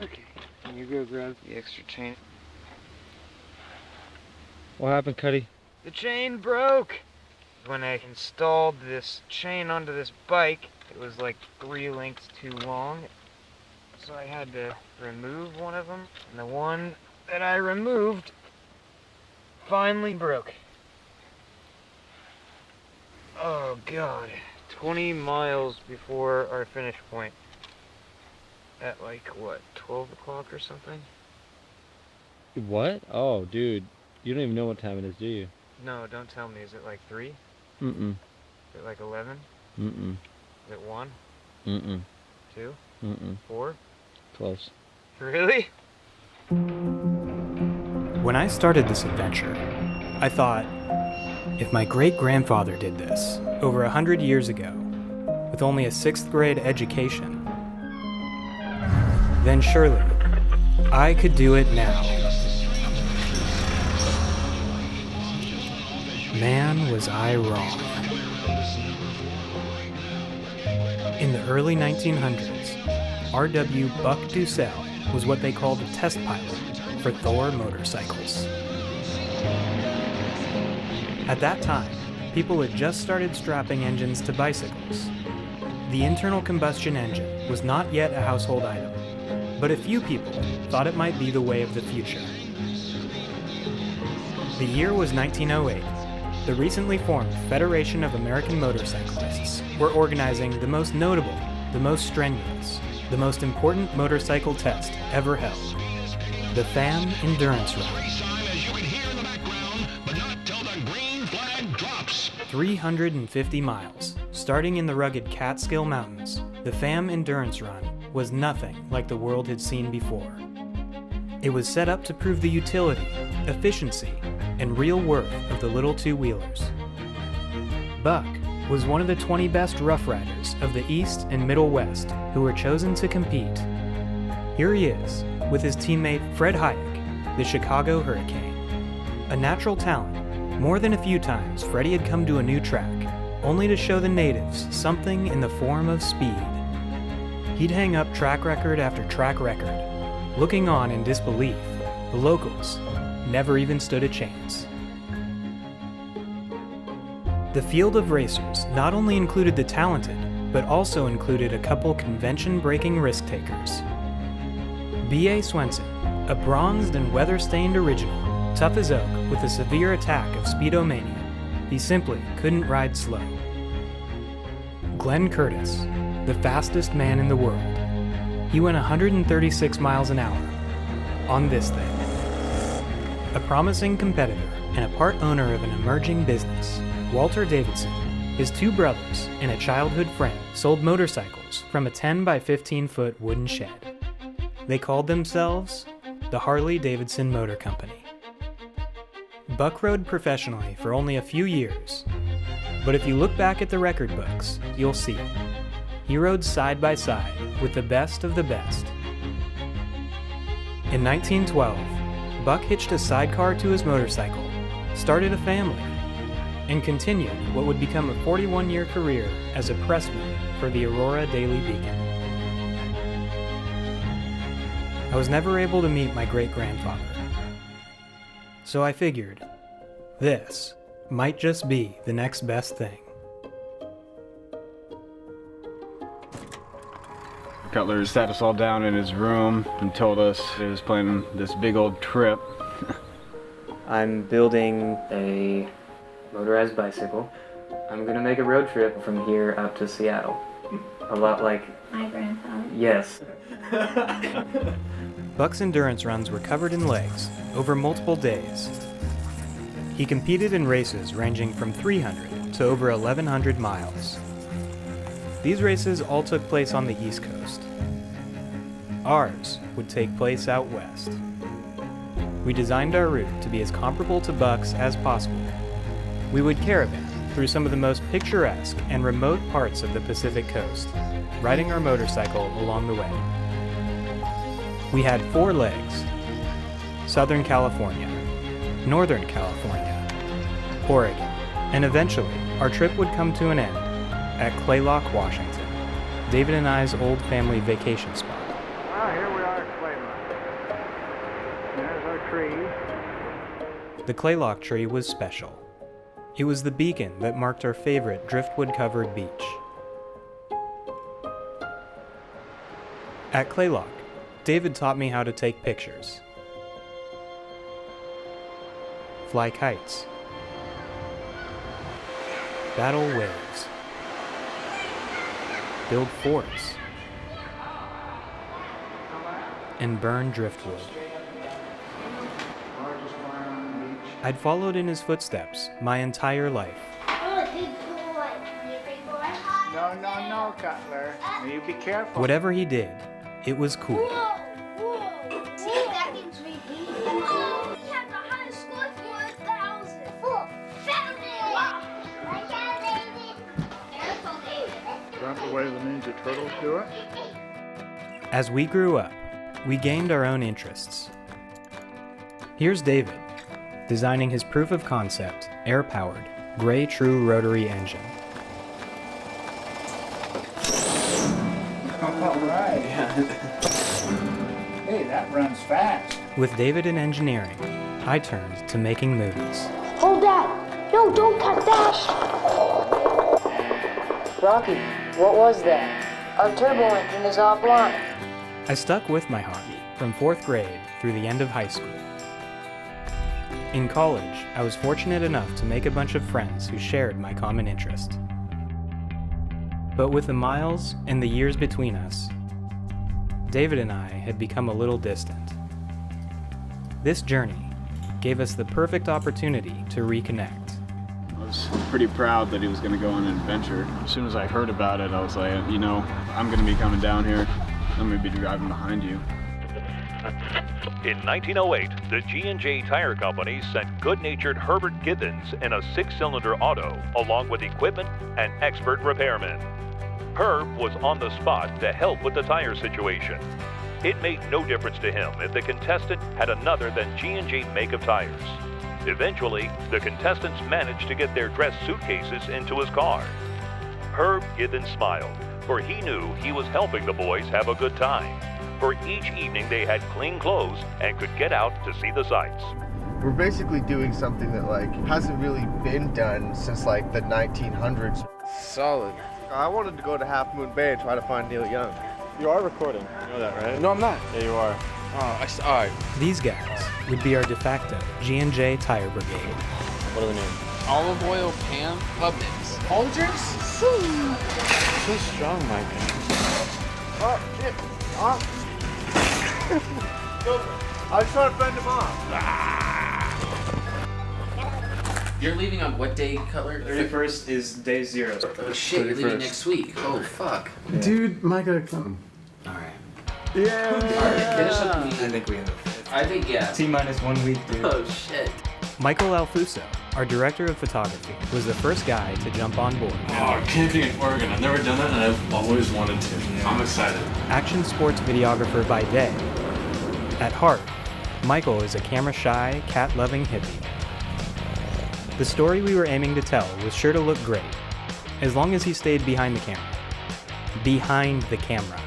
Okay, can you go grab the extra chain? What happened, Cuddy? The chain broke! When I installed this chain onto this bike, it was like 3 lengths too long. So I had to remove one of them, and the one that I removed finally broke. Oh God, 20 miles before our finish point. At like, what, 12 o'clock or something? What? Oh, dude. You don't even know what time it is, do you? No, don't tell me. Is it like 3? Mm-mm. Is it like 11? Mm-mm. Is it 1? Mm-mm. 2? Mm-mm. 4? Close. Really? When I started this adventure, I thought, if my great-grandfather did this over 100 years ago, with only a 6th grade education, then surely I could do it now. Man, was I wrong. In the early 1900s, R.W. Buck Dussel was what they called a test pilot for Thor motorcycles. At that time, people had just started strapping engines to bicycles. The internal combustion engine was not yet a household item, but a few people thought it might be the way of the future. The year was 1908. The recently formed Federation of American Motorcyclists were organizing the most notable, the most strenuous, the most important motorcycle test ever held, the FAM Endurance Run. 350 miles, starting in the rugged Catskill Mountains, the FAM Endurance Run was nothing like the world had seen before. It was set up to prove the utility, efficiency, and real worth of the little two-wheelers. Buck was one of the 20 best rough riders of the East and Middle West who were chosen to compete. Here he is, with his teammate Fred Hayek, the Chicago Hurricane. A natural talent, more than a few times Freddie had come to a new track, only to show the natives something in the form of speed. He'd hang up track record after track record. Looking on in disbelief, the locals never even stood a chance. The field of racers not only included the talented, but also included a couple convention-breaking risk-takers. B.A. Swenson, a bronzed and weather-stained original, tough as oak with a severe attack of speedomania. He simply couldn't ride slow. Glenn Curtis, the fastest man in the world. He went 136 miles an hour on this thing. A promising competitor and a part owner of an emerging business, Walter Davidson, his 2 brothers, and a childhood friend sold motorcycles from a 10 by 15 foot wooden shed. They called themselves the Harley-Davidson Motor Company. Buck rode professionally for only a few years, but if you look back at the record books, you'll see it. He rode side by side with the best of the best. In 1912, Buck hitched a sidecar to his motorcycle, started a family, and continued what would become a 41-year career as a pressman for the Aurora Daily Beacon. I was never able to meet my great-grandfather, so I figured this might just be the next best thing. Cutler sat us all down in his room and told us he was planning this big old trip. I'm building a motorized bicycle. I'm gonna make a road trip from here out to Seattle. A lot like my grandfather. Yes. Buck's endurance runs were covered in legs over multiple days. He competed in races ranging from 300 to over 1,100 miles. These races all took place on the East Coast. Ours would take place out west. We designed our route to be as comparable to Buck's as possible. We would caravan through some of the most picturesque and remote parts of the Pacific Coast, riding our motorcycle along the way. We had 4 legs: Southern California, Northern California, Oregon, and eventually our trip would come to an end at Claylock, Washington, David and I's old family vacation spot. Ah, here we are at tree. The Claylock tree was special. It was the beacon that marked our favorite driftwood-covered beach. At Claylock, David taught me how to take pictures, fly kites, battle waves, build forts, and burn driftwood. I'd followed in his footsteps my entire life. No, Cutler. You be careful. Whatever he did, it was cool. Whoa! See, that means we beat them. Oh, we have the highest score for 1,000. Oh, found it! Wow. I found it. Careful, David. Is that the way the Ninja Turtles do it? As we grew up, we gained our own interests. Here's David, designing his proof of concept, air-powered, Gray True rotary engine. All right. Hey, that runs fast. With David in engineering, I turned to making movies. Hold that! No, don't cut that! Rocky, what was that? Our turbo engine is offline. I stuck with my hobby from 4th grade through the end of high school. In college, I was fortunate enough to make a bunch of friends who shared my common interest. But with the miles and the years between us, David and I had become a little distant. This journey gave us the perfect opportunity to reconnect. I was pretty proud that he was going to go on an adventure. As soon as I heard about it, I was like, you know, I'm going to be coming down here. I'm going to be driving behind you. In 1908, the G&J Tire Company sent good-natured Herbert Githens in a 6-cylinder auto, along with equipment and expert repairmen. Herb was on the spot to help with the tire situation. It made no difference to him if the contestant had another than G&J make of tires. Eventually, the contestants managed to get their dress suitcases into his car. Herb Githens smiled, for he knew he was helping the boys have a good time. For each evening they had clean clothes and could get out to see the sights. We're basically doing something that hasn't really been done since the 1900s. Solid. I wanted to go to Half Moon Bay and try to find Neil Young. You are recording. You know that, right? No, I'm not. Yeah, you are. Oh, all right. These guys would be our de facto G&J Tire Brigade. What are the names? Olive oil, Pam, Pubniks. Folgers? So strong, Mike. Oh, shit. I was trying to fend him off. You're leaving on what day, Cutler? 31st is day 0. Oh shit, you're leaving next week. Oh fuck. Yeah. Dude, Micah, come. Alright. Yeah. Alright, finish up the meeting. I think we end up. I think, yeah. T-minus 1 week, dude. Oh shit. Michael Alfuso, our director of photography, was the first guy to jump on board. Oh, camping in Oregon. I've never done that and I've always wanted to. Yeah. I'm excited. Action sports videographer by day. At heart, Michael is a camera-shy, cat-loving hippie. The story we were aiming to tell was sure to look great, as long as he stayed behind the camera. Behind the camera.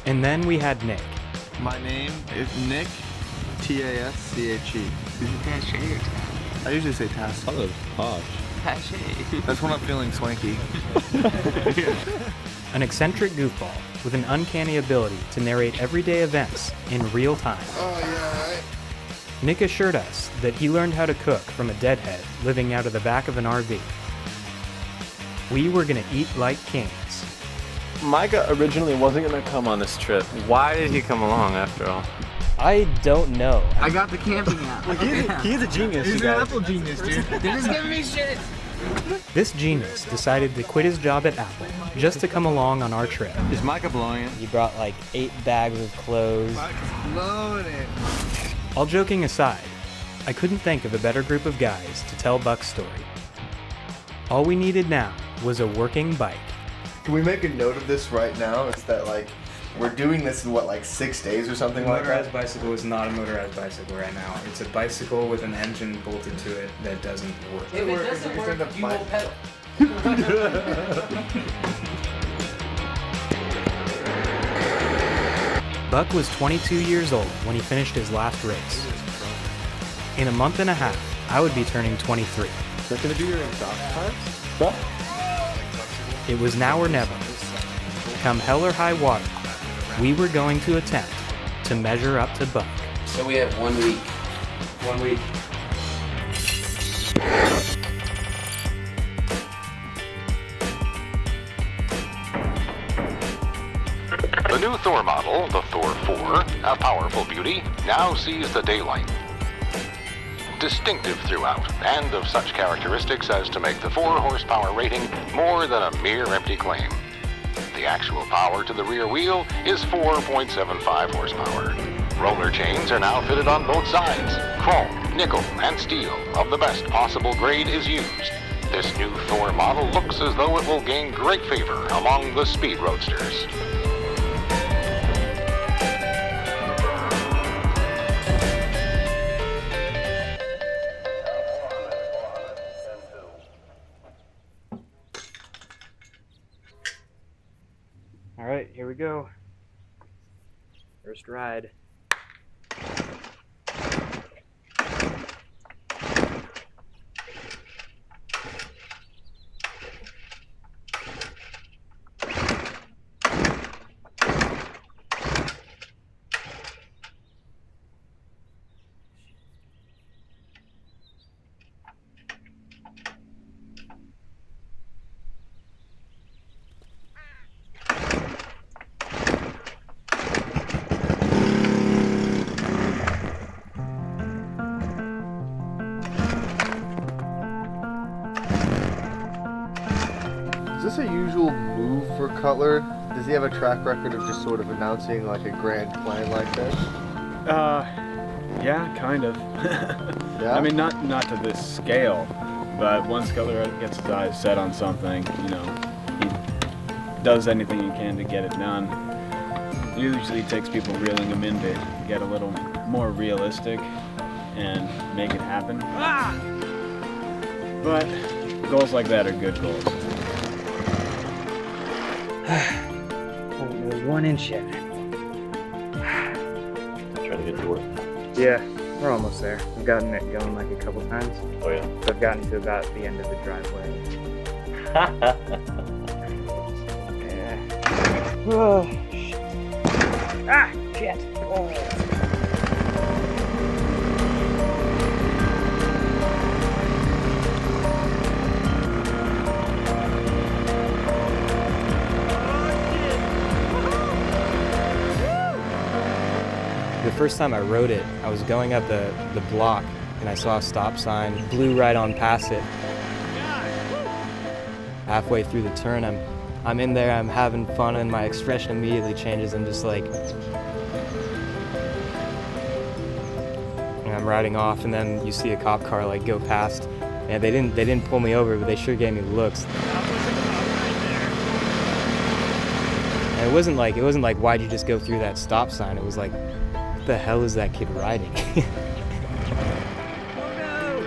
And then we had Nick. My name is Nick, T-A-S-C-H-E. I usually say Task. Oh, posh. That's when I'm feeling swanky. An eccentric goofball with an uncanny ability to narrate everyday events in real time. Oh, yeah, right. Nick assured us that he learned how to cook from a deadhead living out of the back of an RV. We were gonna eat like kings. Micah originally wasn't gonna come on this trip. Why did he come along after all? I don't know. I got the camping app. He's a genius. He's an Apple genius, dude. They're just giving me shit. This genius decided to quit his job at Apple just to come along on our trip. Is Micah blowing it? He brought 8 bags of clothes. Blowing it. All joking aside, I couldn't think of a better group of guys to tell Buck's story. All we needed now was a working bike. Can we make a note of this right now? It's that we're doing this in 6 days or something like that? A motorized bicycle is not a motorized bicycle right now. It's a bicycle with an engine bolted to it that doesn't work. If it doesn't work, you will pedal. Buck was 22 years old when he finished his last race. In a month and a half, I would be turning 23. Is that gonna be your exhaust pipes? It was now or never. Come hell or high water, we were going to attempt to measure up to Buck. So we have 1 week. 1 week. The new Thor model, the Thor 4, a powerful beauty, now sees the daylight. Distinctive throughout, and of such characteristics as to make the 4 horsepower rating more than a mere empty claim. The actual power to the rear wheel is 4.75 horsepower. Roller chains are now fitted on both sides. Chrome, nickel, and steel of the best possible grade is used. This new Thor model looks as though it will gain great favor among the speed roadsters. All right, here we go. First ride. Is this a usual move for Cutler? Does he have a track record of just sort of announcing like a grand plan like this? Yeah, kind of. Yeah? I mean, not to this scale, but once Cutler gets his eyes set on something, you know, he does anything he can to get it done. Usually takes people reeling him in to get a little more realistic and make it happen. But goals like that are good goals. Only 1 inch yet. Trying to get to work. Yeah, we're almost there. I've gotten it going like a couple times. Oh yeah. So I've gotten to about the end of the driveway. Yeah. Oh, shit. Ah, shit. Oh. The first time I rode it, I was going up the block and I saw a stop sign, blew right on past it. Halfway through the turn, I'm in there, I'm having fun, and my expression immediately changes. I'm just like, and I'm riding off, and then you see a cop car like go past, and they didn't pull me over, but they sure gave me looks. And it wasn't like why'd you just go through that stop sign? It was like, what the hell is that kid riding? Oh no!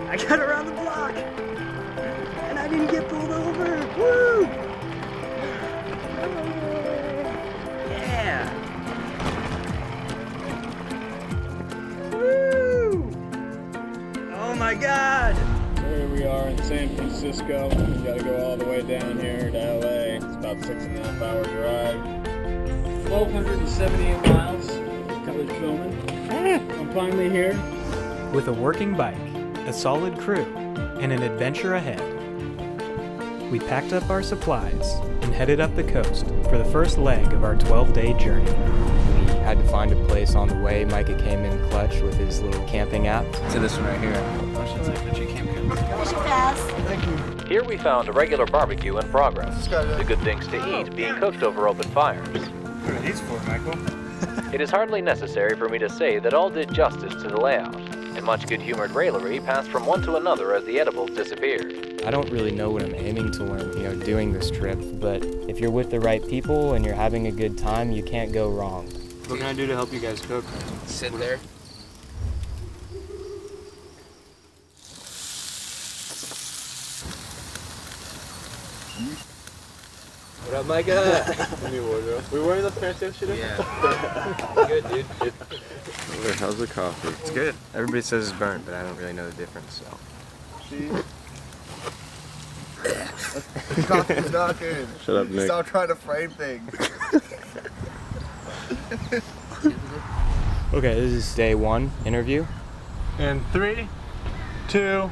I got around the block! And I didn't get pulled over! Woo! Yeah! Woo! Oh my god! Here we are in San Francisco. We gotta go all the way down here to LA. It's about 6.5 hour drive. 1,278 miles. Cutler's filming. I'm finally here. With a working bike, a solid crew, and an adventure ahead, we packed up our supplies and headed up the coast for the first leg of our 12-day journey. We had to find a place on the way. Micah came in clutch with his little camping app. So this one right here. Thank you. Here we found a regular barbecue in progress. The good things to eat being cooked over open fires. What are these for, Michael? It is hardly necessary for me to say that all did justice to the layout, and much good-humored raillery passed from one to another as the edibles disappeared. I don't really know what I'm aiming to learn, doing this trip, but if you're with the right people and you're having a good time, you can't go wrong. What can I do to help you guys cook? Sit there. What up, Micah? New wardrobe. We wearing those pants yesterday? Yeah. Good, dude. How's the coffee? It's good. Everybody says it's burnt, but I don't really know the difference, so. See? Coffee's not good. Shut up, Nick. Stop trying to frame things. Okay, this is day 1 interview. In 3, 2.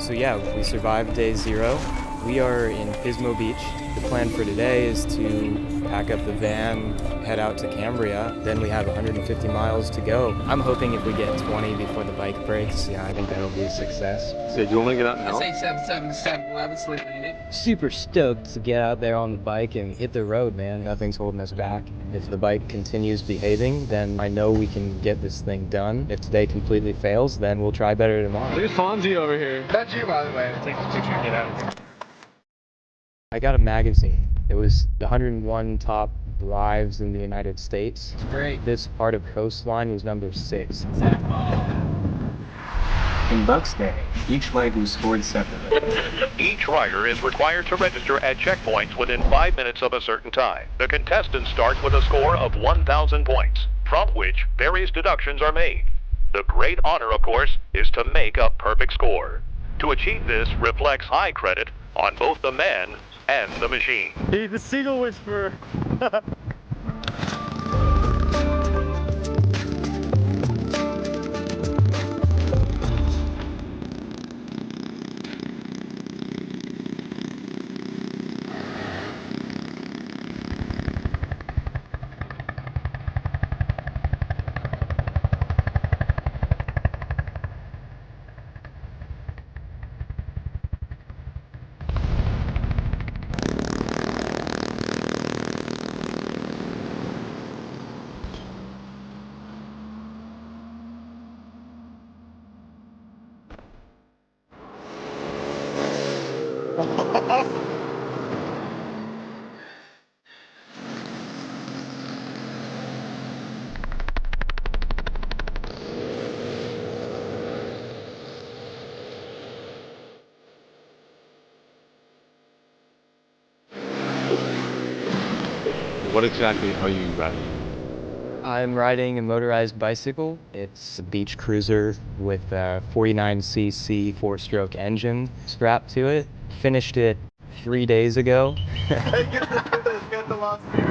So yeah, we survived day 0. We are in Pismo Beach. The plan for today is to pack up the van, head out to Cambria. Then we have 150 miles to go. I'm hoping if we get 20 before the bike breaks, yeah, I think that'll be a success. So do you want to get out and help? Say 777, 11 sleeping. Super stoked to get out there on the bike and hit the road, man. Nothing's holding us back. If the bike continues behaving, then I know we can get this thing done. If today completely fails, then we'll try better tomorrow. Look at Fonzie over here. That's you, by the way. Take a picture and get out of here. I got a magazine. It was the 101 top drives in the United States. It's great. This part of coastline was number 6. In Bucks Day, each leg was scored separately. Each rider is required to register at checkpoints within 5 minutes of a certain time. The contestants start with a score of 1,000 points, from which various deductions are made. The great honor, of course, is to make a perfect score. To achieve this reflects high credit on both the man and the machine. He's the seagull whisperer. What exactly are you riding? I'm riding a motorized bicycle. It's a beach cruiser with a 49cc 4-stroke engine strapped to it. Finished it 3 days ago. Get the last beer.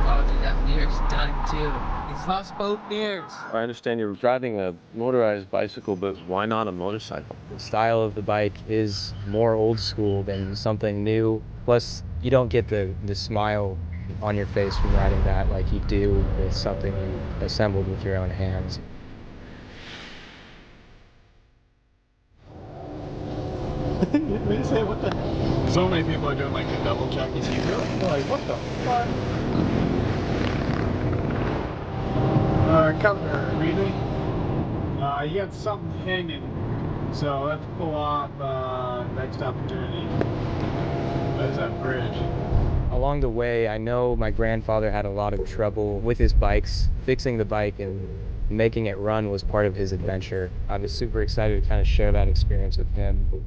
Oh, dude, that beer's done too. He's lost both beers. I understand you're driving a motorized bicycle, but why not a motorcycle? The style of the bike is more old school than something new. Plus, you don't get the smile on your face from riding that like you do with something you assembled with your own hands. So many people are doing like the double check. You see, like, what the fuck? Come here, really? You got something hanging, so let's pull off next opportunity. There's that bridge. Along the way, I know my grandfather had a lot of trouble with his bikes. Fixing the bike and making it run was part of his adventure. I was super excited to kind of share that experience with him.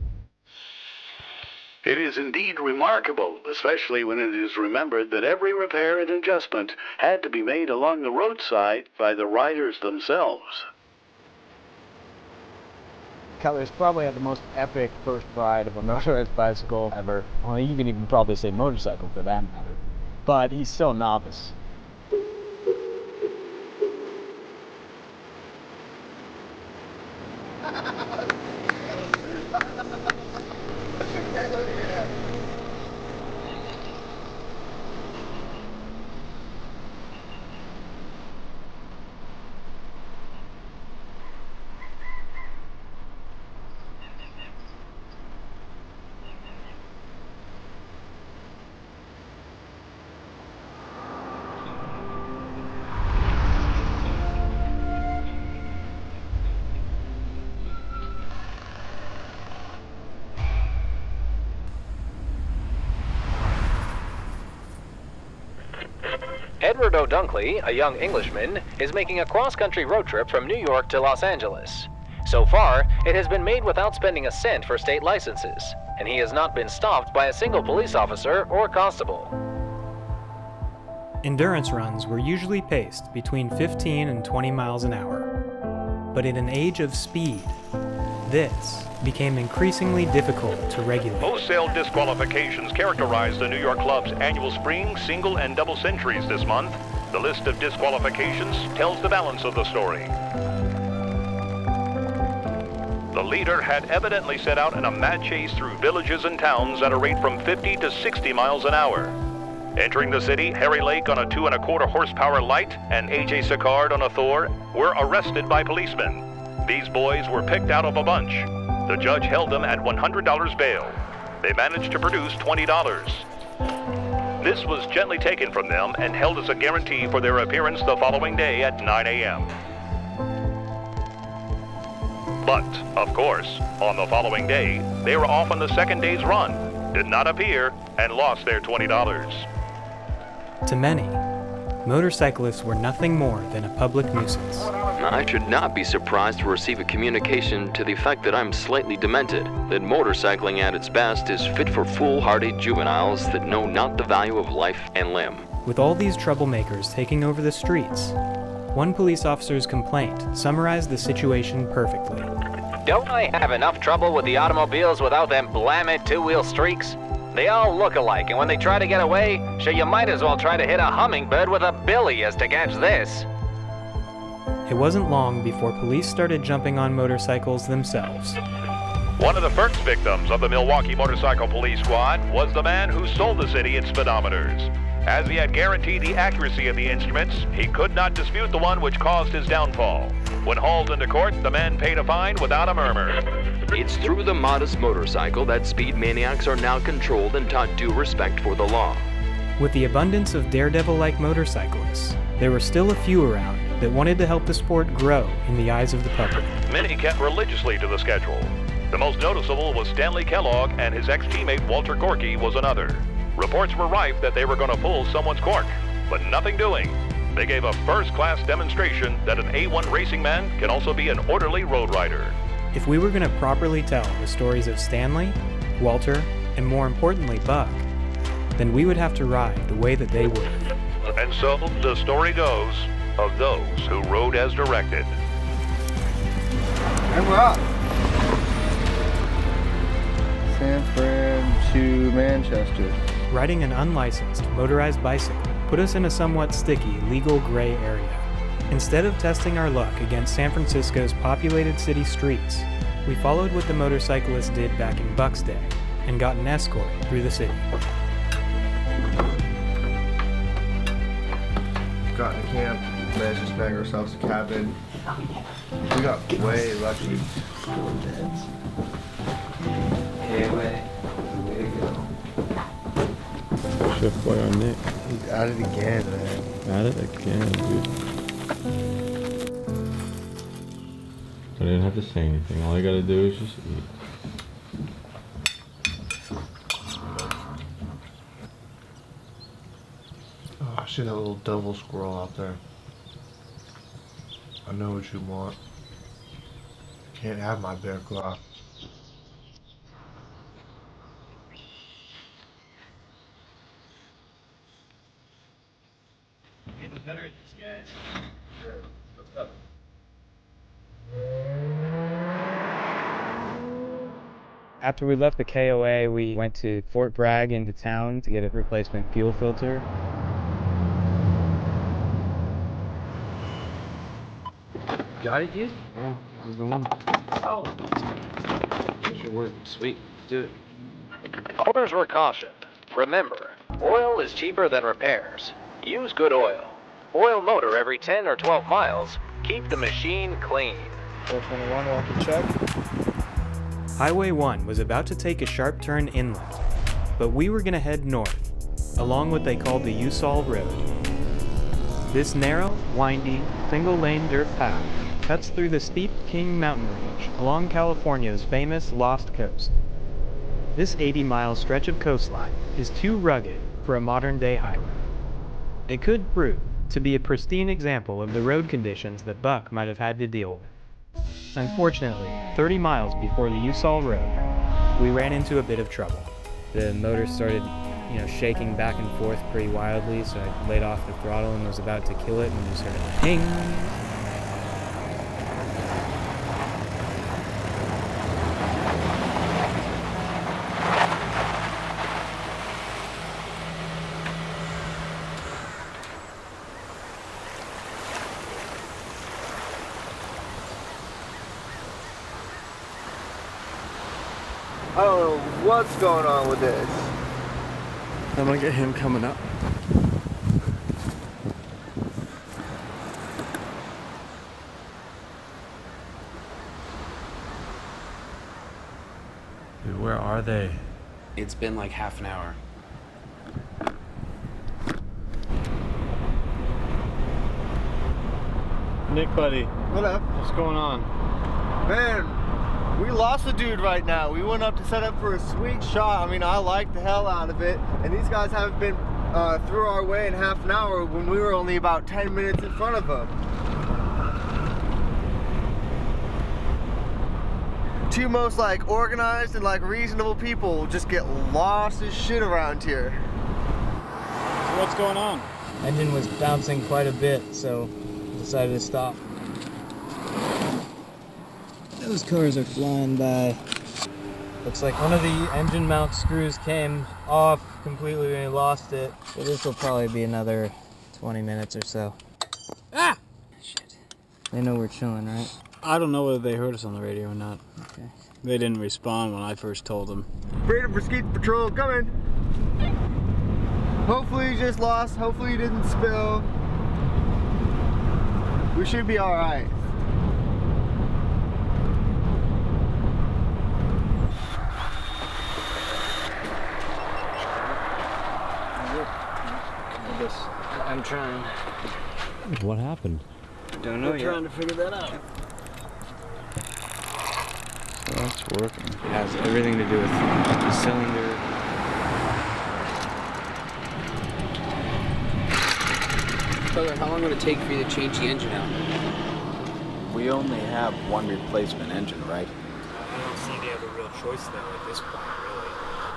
It is indeed remarkable, especially when it is remembered that every repair and adjustment had to be made along the roadside by the riders themselves. Cutler's probably had the most epic first ride of a motorized bicycle ever. Well, you can even probably say motorcycle for that matter. But he's still a novice. Edward O'Dunkley, a young Englishman, is making a cross-country road trip from New York to Los Angeles. So far, it has been made without spending a cent for state licenses, and he has not been stopped by a single police officer or constable. Endurance runs were usually paced between 15 and 20 miles an hour. But in an age of speed, this became increasingly difficult to regulate. Wholesale disqualifications characterize the New York Club's annual spring, single, and double centuries this month. The list of disqualifications tells the balance of the story. The leader had evidently set out in a mad chase through villages and towns at a rate from 50 to 60 miles an hour. Entering the city, Harry Lake on a 2.25 horsepower light and A.J. Sicard on a Thor were arrested by policemen. These boys were picked out of a bunch. The judge held them at $100 bail. They managed to produce $20. This was gently taken from them and held as a guarantee for their appearance the following day at 9 a.m. But, of course, on the following day, they were off on the second day's run, did not appear, and lost their $20. To many, motorcyclists were nothing more than a public nuisance. I should not be surprised to receive a communication to the effect that I'm slightly demented, that motorcycling at its best is fit for foolhardy juveniles that know not the value of life and limb. With all these troublemakers taking over the streets, one police officer's complaint summarized the situation perfectly. Don't I have enough trouble with the automobiles without them blammin' two-wheel streaks? They all look alike, and when they try to get away, sure you might as well try to hit a hummingbird with a billy as to catch this. It wasn't long before police started jumping on motorcycles themselves. One of the first victims of the Milwaukee Motorcycle Police Squad was the man who sold the city its speedometers. As he had guaranteed the accuracy of the instruments, he could not dispute the one which caused his downfall. When hauled into court, the man paid a fine without a murmur. It's through the modest motorcycle that speed maniacs are now controlled and taught due respect for the law. With the abundance of daredevil-like motorcyclists, there were still a few around that wanted to help the sport grow in the eyes of the public. Many kept religiously to the schedule. The most noticeable was Stanley Kellogg, and his ex-teammate Walter Gorky was another. Reports were rife that they were going to pull someone's cork, but nothing doing. They gave a first-class demonstration that an A1 racing man can also be an orderly road rider. If we were going to properly tell the stories of Stanley, Walter, and more importantly Buck, then we would have to ride the way that they would. And so the story goes of those who rode as directed. And we're up. San Fran to Manchester. Riding an unlicensed motorized bicycle put us in a somewhat sticky legal gray area. Instead of testing our luck against San Francisco's populated city streets, we followed what the motorcyclists did back in Buck's day and got an escort through the city. Got in camp, managed to snag ourselves a cabin. We got way lucky. Way to go. Shift boy on Nick. He's at it again, man. At it again, dude. I didn't have to say anything. All I gotta do is just eat. Oh, I see that little devil squirrel out there. I know what you want. Can't have my bear claw. Getting better at this, guys. After we left the KOA, we went to Fort Bragg into town to get a replacement fuel filter. Got it, dude? Yeah, this is the one. Oh. That should work. Sweet. Do it. Owners were cautioned. Remember, oil is cheaper than repairs. Use good oil. Oil motor every 10 or 12 miles. Keep the machine clean. 421, welcome check. Highway 1 was about to take a sharp turn inland, but we were going to head north, along what they called the Usal Road. This narrow, windy, single-lane dirt path cuts through the steep King Mountain Range along California's famous Lost Coast. This 80-mile stretch of coastline is too rugged for a modern-day highway. It could prove to be a pristine example of the road conditions that Buck might have had to deal with. Unfortunately, 30 miles before the Usal Road, we ran into a bit of trouble. The motor started, shaking back and forth pretty wildly, so I laid off the throttle and was about to kill it and just heard a ping. I don't know what's going on with this. I'm gonna get him coming up. Dude, where are they? It's been like half an hour. Nick, buddy. What up? What's going on? Man, we lost a dude right now. We went up to set up for a sweet shot. I mean, I liked the hell out of it. And these guys haven't been through our way in half an hour when we were only about 10 minutes in front of them. Two most organized and reasonable people just get lost as shit around here. So what's going on? Engine was bouncing quite a bit, so decided to stop. Those cars are flying by. Looks like one of the engine mount screws came off completely and we lost it. So this will probably be another 20 minutes or so. Ah! Shit. They know we're chilling, right? I don't know whether they heard us on the radio or not. Okay. They didn't respond when I first told them. Freedom for Skeet Patrol coming. Hopefully you just lost. Hopefully you didn't spill. We should be all right. I'm trying. What happened? Don't know We're yet. trying to figure that out. So that's working. It has everything to do with the cylinder. Brother, how long would it take for you to change the engine out? We only have one replacement engine, right? I don't see they have a real choice though at this point, really.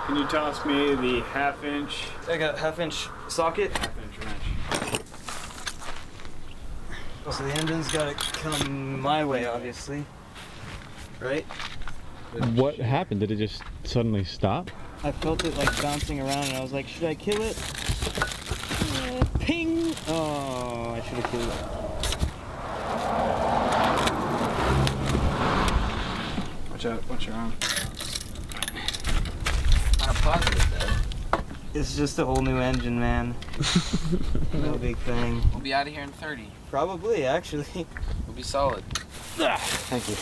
Can you toss me the half-inch? I got a half-inch socket. Half-inch wrench. So the engine's gotta come my way, obviously. Right? What happened? Did it just suddenly stop? I felt it bouncing around and I was like, should I kill it? Ping! Oh, I should have killed it. Watch out, watch your arm. On a positive, though. It's just a whole new engine, man. No big thing. We'll be out of here in 30. Probably, actually. We'll be solid. Thank you.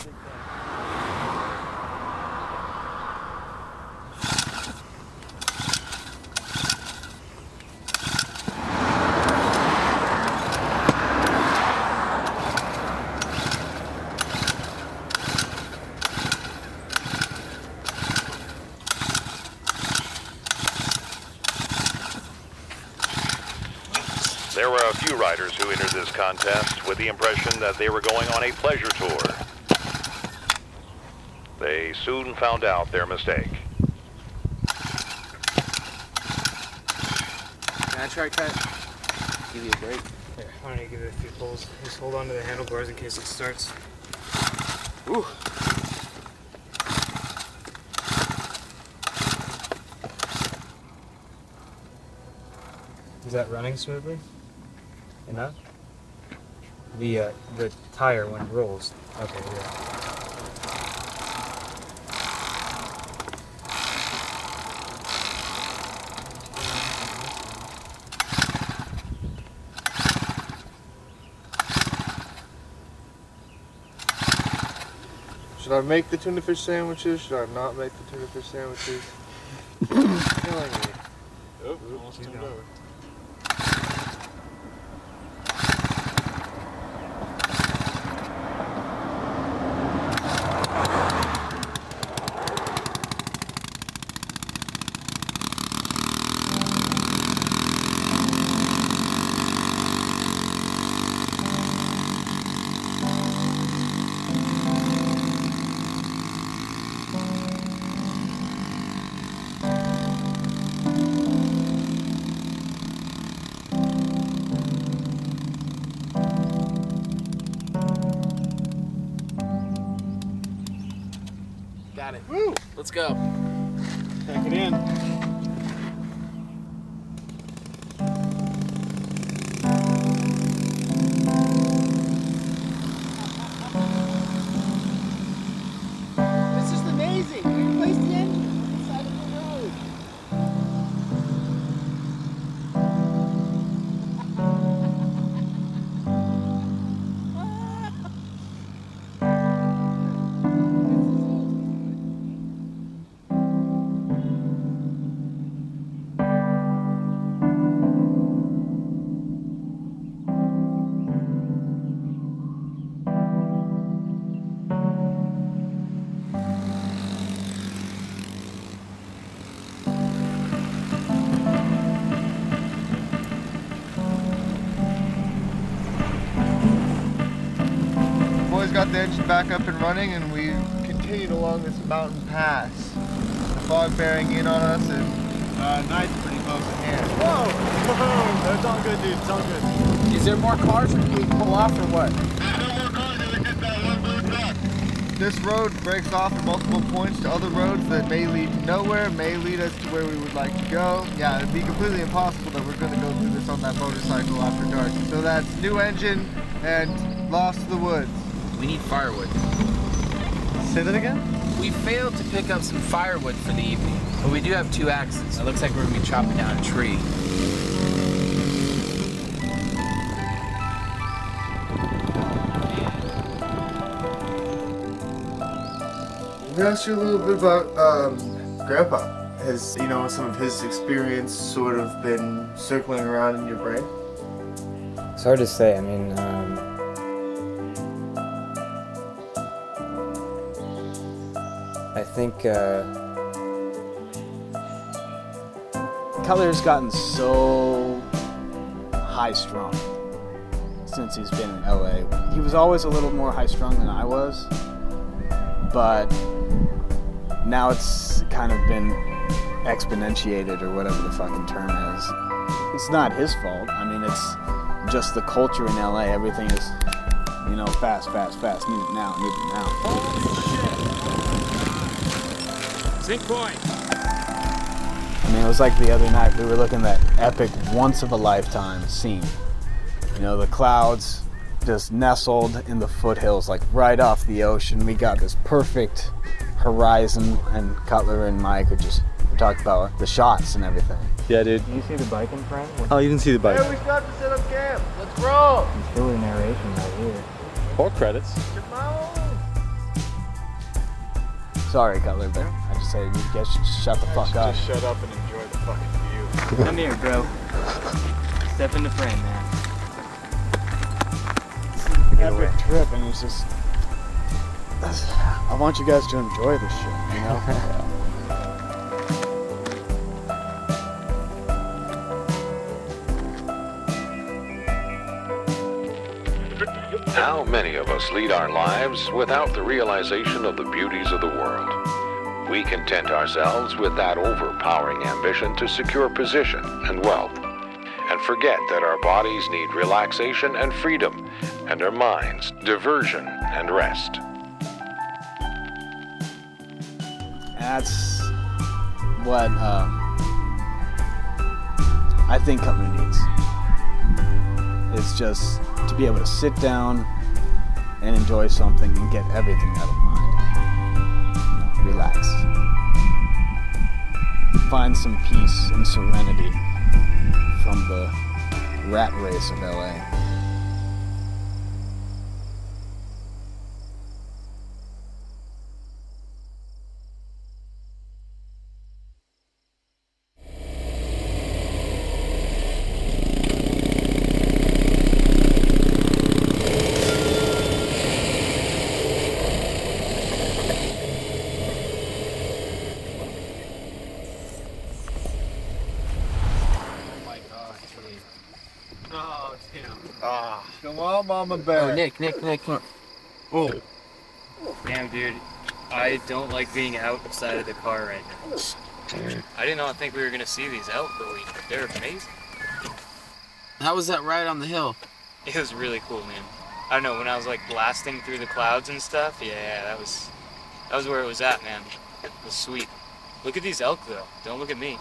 There were a few riders who entered this contest with the impression that they were going on a pleasure tour. They soon found out their mistake. Can I try cut? Give you a break. Here, why don't you give it a few pulls? Just hold on to the handlebars in case it starts. Ooh. Is that running smoothly? Enough? The tire when it rolls. Okay, yeah. Should I make the tuna fish sandwiches? Should I not make the tuna fish sandwiches? Killing me. Oh, almost turned over. got it. Woo! Let's go. Pack it in. This is amazing. We replaced the engine on the side of the road. Boys got the engine back up and running, and we continued along this mountain pass. The fog bearing in on us, and night's pretty close at hand. Whoa! That's all good, dude. It's all good. Is there more cars or can we pull off or what? This road breaks off at multiple points to other roads that may lead nowhere, may lead us to where we would like to go. Yeah, it'd be completely impossible that we're going to go through this on that motorcycle after dark. So that's new engine and lost to the woods. We need firewood. Say that again? We failed to pick up some firewood for the evening, but we do have 2 axes. It looks like we're gonna be chopping down a tree. I'm gonna ask you a little bit about Grandpa. Has, some of his experience sort of been circling around in your brain? It's hard to say. I mean, I think Cutler's gotten so high-strung since he's been in LA. He was always a little more high-strung than I was, but now it's kind of been exponentiated or whatever the fucking term is. It's not his fault. I mean, it's just the culture in LA. Everything is, fast, need it now. Zinc point. I mean, it was like the other night, we were looking at that epic once-of-a-lifetime scene. The clouds just nestled in the foothills, like right off the ocean. We got this perfect horizon, and Cutler and Mike were talking about the shots and everything. Yeah, dude. Do you see the bike in front? Oh, you didn't see the bike. Hey, we got to set up camp. Let's roll. It's still the narration right here. 4 credits. Sorry, Cutler, but I just say you guys should just shut the fuck up. Just shut up and enjoy the fucking view. Come here, bro. Step in the frame, man. Epic trip, and it's just... I want you guys to enjoy this shit, How many of us lead our lives without the realization of the beauties of the world? We content ourselves with that overpowering ambition to secure position and wealth, and forget that our bodies need relaxation and freedom, and our minds diversion and rest. That's what I think Cutler needs. It's just to be able to sit down and enjoy something and get everything out of mind. Relax. Find some peace and serenity from the rat race of LA. Come on, Mama Bear. Oh, Nick. Oh. Damn, dude. I don't like being outside of the car right now. I did not think we were going to see these out, but they're amazing. How was that ride on the hill? It was really cool, man. I don't know, when I was like blasting through the clouds and stuff, yeah, that was That was where it was at, man. It was sweet. Look at these elk, though. Don't look at me.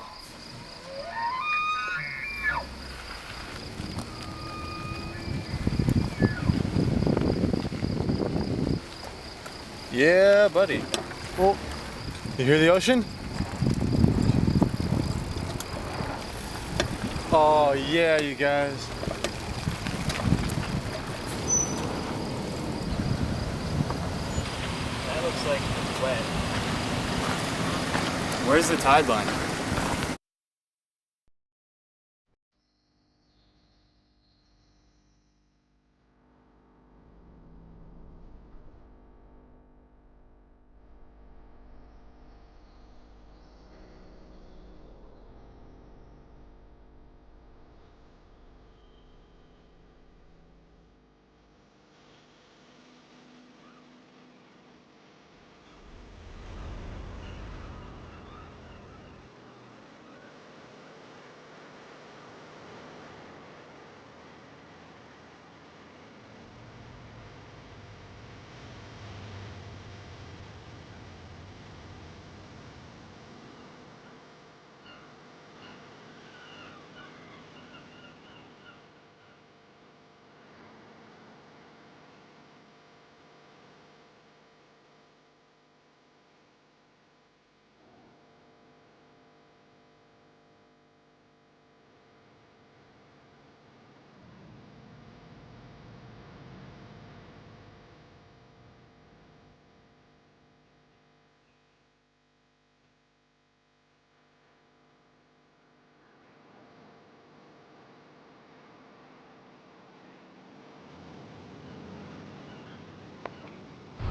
Yeah, buddy. Oh, you hear the ocean? Oh, yeah, you guys. That looks like it's wet. Where's the tide line?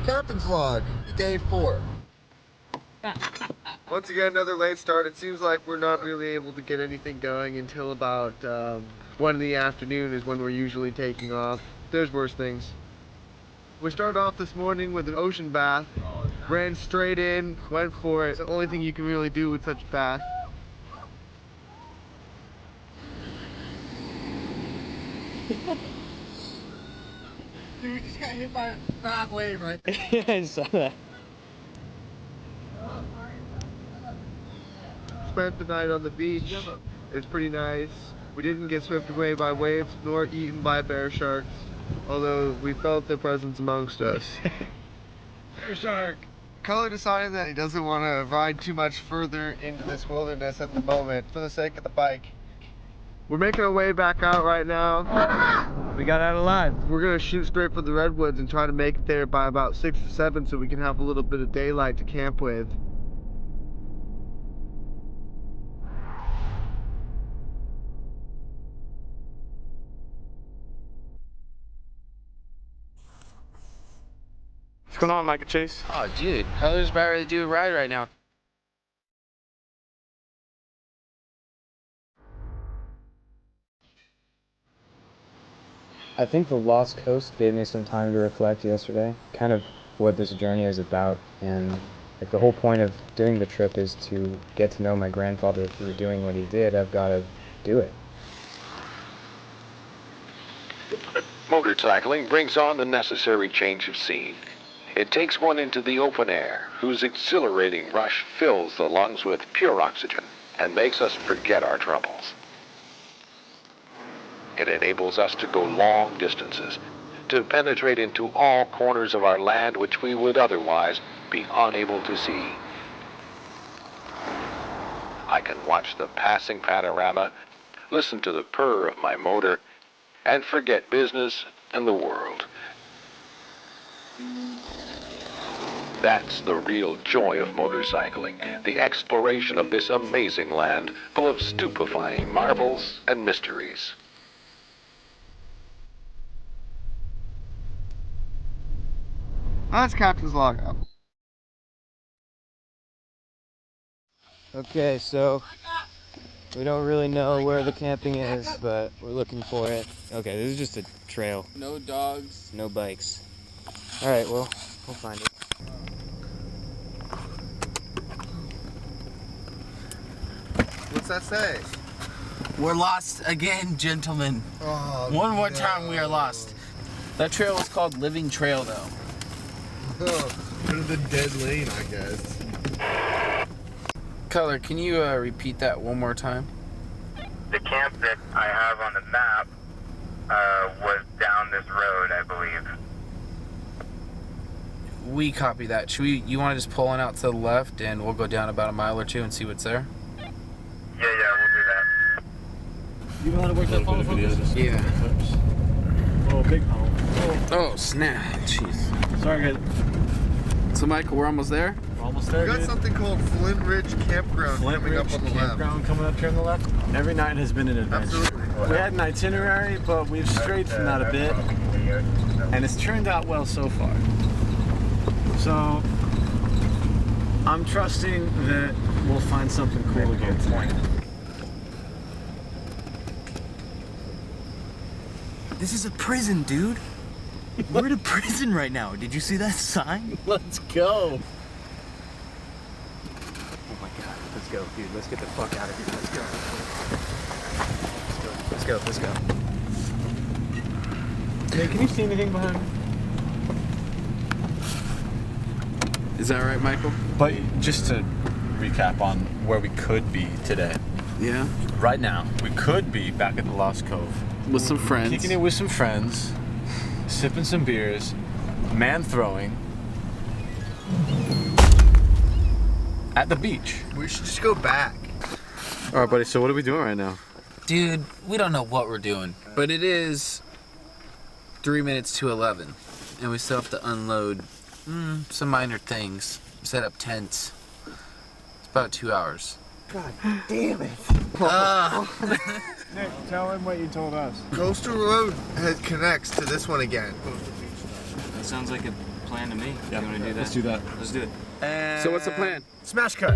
Captain's log, day 4. Once again, another late start. It seems like we're not really able to get anything going until about 1 in the afternoon is when we're usually taking off. There's worse things. We started off this morning with an ocean bath. Ran straight in, went for it. It's the only thing you can really do with such a bath. Dude, just got hit by a fat wave right there. Yeah, I saw that. Spent the night on the beach. It's pretty nice. We didn't get swept away by waves nor eaten by bear sharks, although we felt their presence amongst us. Bear shark! Cully decided that he doesn't want to ride too much further into this wilderness at the moment for the sake of the bike. We're making our way back out right now. We got out alive. We're gonna shoot straight for the redwoods and try to make it there by about 6 or 7 so we can have a little bit of daylight to camp with. What's going on, Micah Chase? Oh, dude. I was about ready to do a ride right now. I think the Lost Coast gave me some time to reflect yesterday, kind of what this journey is about, and like the whole point of doing the trip is to get to know my grandfather through doing what he did. I've got to do it. Motorcycling brings on the necessary change of scene. It takes one into the open air, whose exhilarating rush fills the lungs with pure oxygen and makes us forget our troubles. It enables us to go long distances, to penetrate into all corners of our land which we would otherwise be unable to see. I can watch the passing panorama, listen to the purr of my motor, and forget business and the world. That's the real joy of motorcycling, the exploration of this amazing land full of stupefying marvels and mysteries. That's Captain's log. Okay, so we don't really know where the camping is, but we're looking for it. Okay, this is just a trail. No dogs. No bikes. Alright, well, we'll find it. What's that say? We're lost again, gentlemen. Oh, One more time we are lost. That trail is called Living Trail, though. Could have been dead lane, I guess. Cutler, can you repeat that one more time? The camp that I have on the map was down this road, I believe. We copy that. You want to just pull on out to the left and we'll go down about a mile or two and see what's there? Yeah, we'll do that. You know how to work that phone focus? Yeah. Oh, big hole. Oh, snap. Jeez. Sorry, guys. So, Michael, we're almost there? We're almost there, We got dude. something called Flint Ridge Campground coming up on the left. Campground coming up here on the left. Every night has been an adventure. Absolutely. We had an itinerary, but we've strayed from that a bit, and it's turned out well so far. So, I'm trusting that we'll find something cool again tonight. This is a prison, dude. We're in a prison right now. Did you see that sign? Let's go. Oh my god, let's go, dude. Let's get the fuck out of here. Let's go. Let's go. Hey, can you see anything behind me? Is that right, Michael? But just to recap on where we could be today. Yeah. Right now, we could be back at the Lost Cove. With some friends. Kicking it with some friends, sipping some beers, man throwing. At the beach. We should just go back. All right, buddy, so what are we doing right now? Dude, we don't know what we're doing, but it is 3 minutes to 11, and we still have to unload some minor things, set up tents. It's about 2 hours. God damn it. Nick, tell him what you told us. Coastal Road connects to this one again. That sounds like a plan to me. Yeah, You want to do that? let's do that. Let's do it. So what's the plan? Smash cut.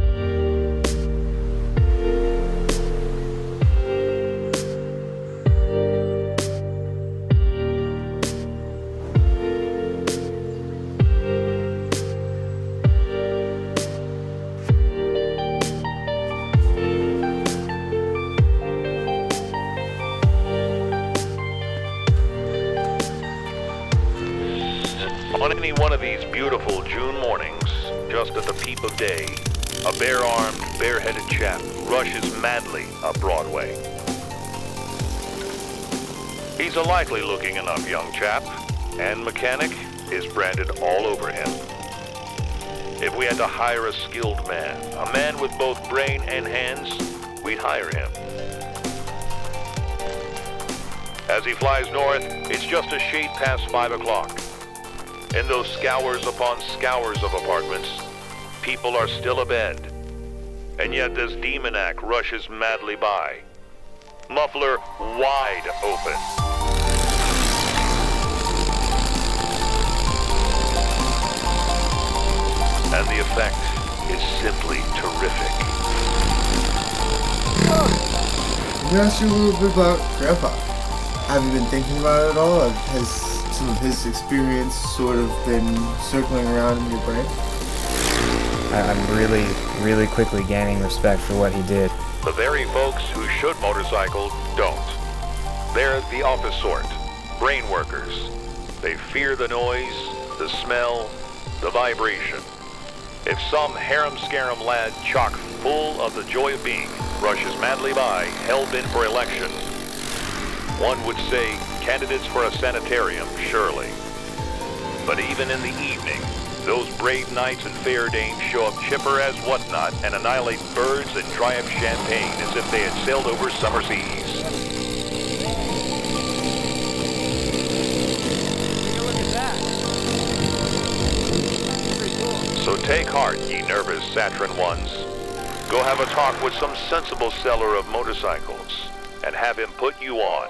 On any one of these beautiful June mornings, just at the peep of day, a bare-armed, bare-headed chap rushes madly up Broadway. He's a likely-looking enough young chap, and mechanic is branded all over him. If we had to hire a skilled man, a man with both brain and hands, we'd hire him. As he flies north, it's just a shade past 5 o'clock. In those scours upon scours of apartments, people are still abed. And yet this demoniac rushes madly by, muffler wide open. And the effect is simply terrific. Let me ask you a little bit about Grandpa. Have you been thinking about it at all? Has some of his experience sort of been circling around in your brain? I'm really quickly gaining respect for what he did. The very folks who should motorcycle don't. They're the office sort, brain workers. They fear the noise, the smell, the vibration. If some harem-scarum lad chock full of the joy of being rushes madly by, hell-bent for election, one would say candidates for a sanitarium, surely. But even in the evening, those brave knights and fair dames show up chipper as whatnot and annihilate birds and dry up champagne as if they had sailed over summer seas. So take heart, ye nervous Satron ones. Go have a talk with some sensible seller of motorcycles and have him put you on.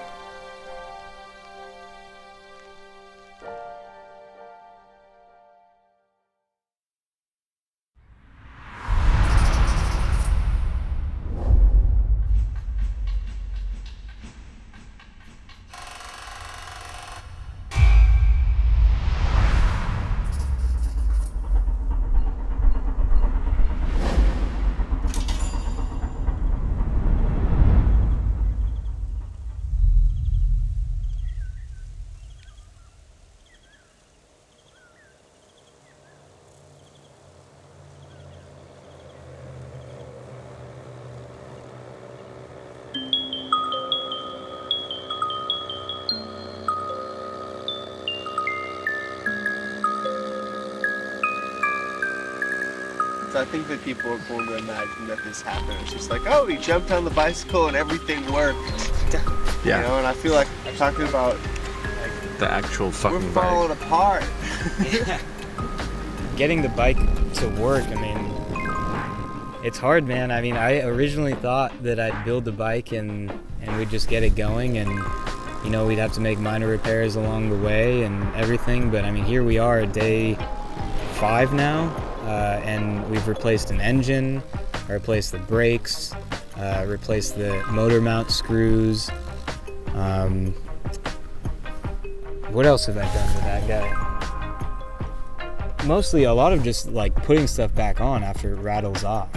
I think that people are going to imagine that this happened. It's just like, oh, he jumped on the bicycle and everything worked. Yeah. You know, and I feel like I'm talking about The actual fucking we're bike. falling apart. Getting the bike to work, I mean, it's hard, man. I mean, I originally thought that I'd build the bike and we'd just get it going, and you know, we'd have to make minor repairs along the way and everything. But I mean, here we are at day 5 now, and we've replaced an engine, replaced the brakes, replaced the motor mount screws. What else have I done to that guy? Mostly a lot of just like putting stuff back on after it rattles off.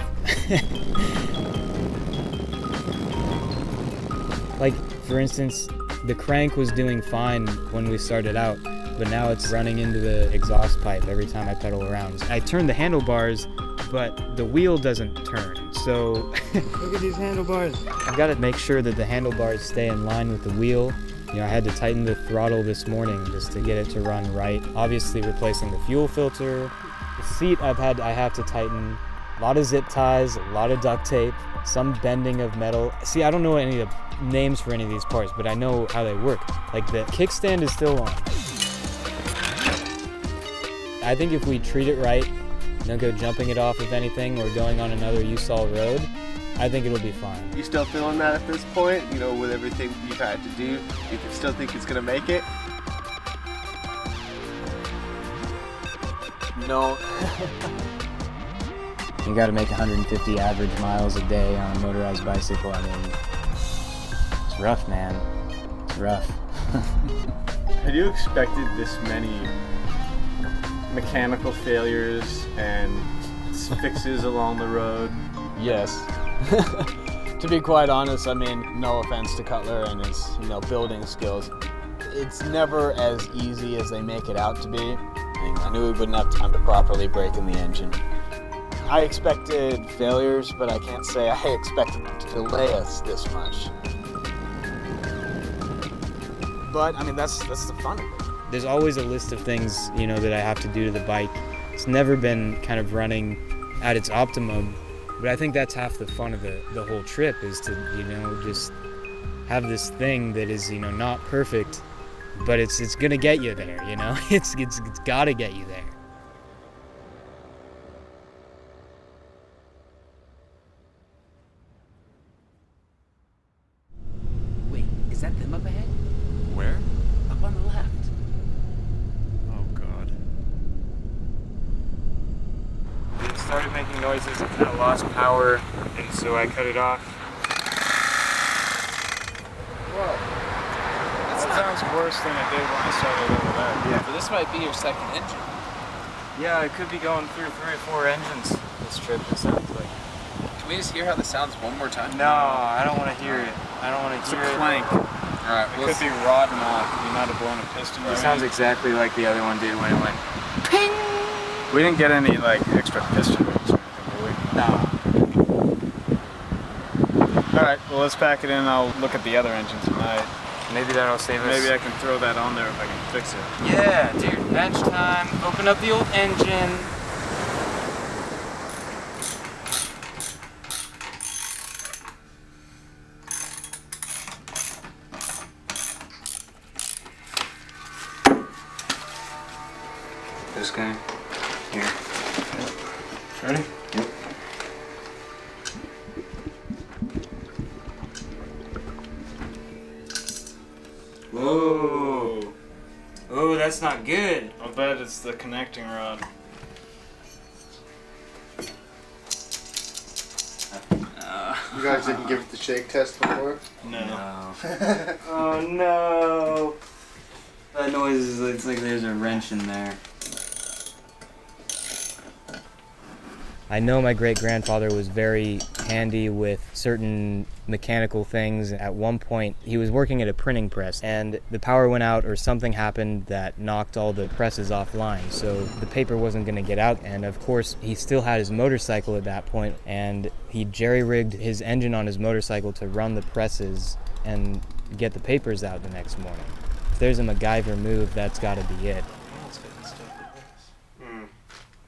Like, for instance, the crank was doing fine when we started out, but now it's running into the exhaust pipe every time I pedal around. I turn the handlebars, but the wheel doesn't turn, so... Look at these handlebars. I've got to make sure that the handlebars stay in line with the wheel. You know, I had to tighten the throttle this morning just to get it to run right. Obviously replacing the fuel filter. The seat I have to tighten. A lot of zip ties, a lot of duct tape, some bending of metal. See, I don't know any of the names for any of these parts, but I know how they work. Like, the kickstand is still on. I think if we treat it right, don't go jumping it off, if anything, or going on another U-Sol road, I think it'll be fine. You still feeling that at this point? You know, with everything you've had to do, you can still think it's gonna make it? No. You gotta make 150 average miles a day on a motorized bicycle. I mean, it's rough, man. It's rough. Had you expected this many mechanical failures and fixes along the road? Yes. To be quite honest, I mean, no offense to Cutler and his, you know, building skills, it's never as easy as they make it out to be. I knew we wouldn't have time to properly break in the engine. I expected failures, but I can't say I expected them to delay us this much. But I mean, that's the fun of it. There's always a list of things, you know, that I have to do to the bike. It's never been kind of running at its optimum, but I think that's half the fun of the whole trip, is to, you know, just have this thing that is, you know, not perfect, but it's gonna get you there, you know? It's gotta get you there. Wait, is that them up ahead? Where? Up on the left. Oh god. It started making noises, it kind of lost power, and so I cut it off. Whoa. That sounds worse than it did when I started over there. Yeah. But this might be your second engine. Yeah, I could be going through 3 or 4 engines this trip, it sounds like. Can we just hear how this sounds one more time? No, I don't want to hear it. I don't want to hear it. It's a clank. Alright, It could be rod knock. You might have blown a piston. It sounds exactly like the other one did when it went. We didn't get any like extra piston rings or anything, did we? No. Alright, well let's pack it in. I'll look at the other engine tonight. Maybe that'll save us. Maybe I can throw that on there if I can fix it. Yeah, dude, bench time. Open up the old engine. This guy. Here. Ready? Yep. Whoa. Oh, that's not good. I'll bet it's the connecting rod. You guys didn't give it the shake test before? No. Oh no. That noise is, it's like there's a wrench in there. I know my great-grandfather was very handy with certain mechanical things. At one point, he was working at a printing press, and the power went out or something happened that knocked all the presses offline, so the paper wasn't going to get out. And of course, he still had his motorcycle at that point, and he jerry-rigged his engine on his motorcycle to run the presses and get the papers out the next morning. If there's a MacGyver move, that's got to be it.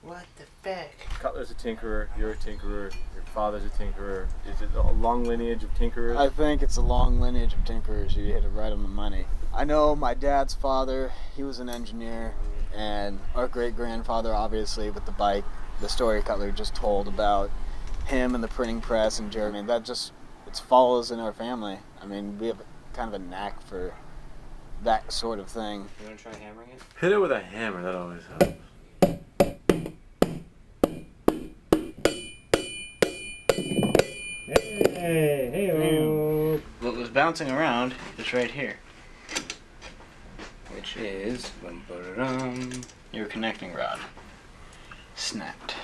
What the fuck? Cutler's a tinkerer, you're a tinkerer, your father's a tinkerer. Is it a long lineage of tinkerers? I think it's a long lineage of tinkerers. You hit it right on the money. I know my dad's father, he was an engineer, and our great-grandfather, obviously, with the bike, the story Cutler just told about him and the printing press and Jeremy, that just, it follows in our family. I mean, we have kind of a knack for that sort of thing. You want to try hammering it? Hit it with a hammer, that always helps. Hey, what was bouncing around is right here, which is your connecting rod. Snapped.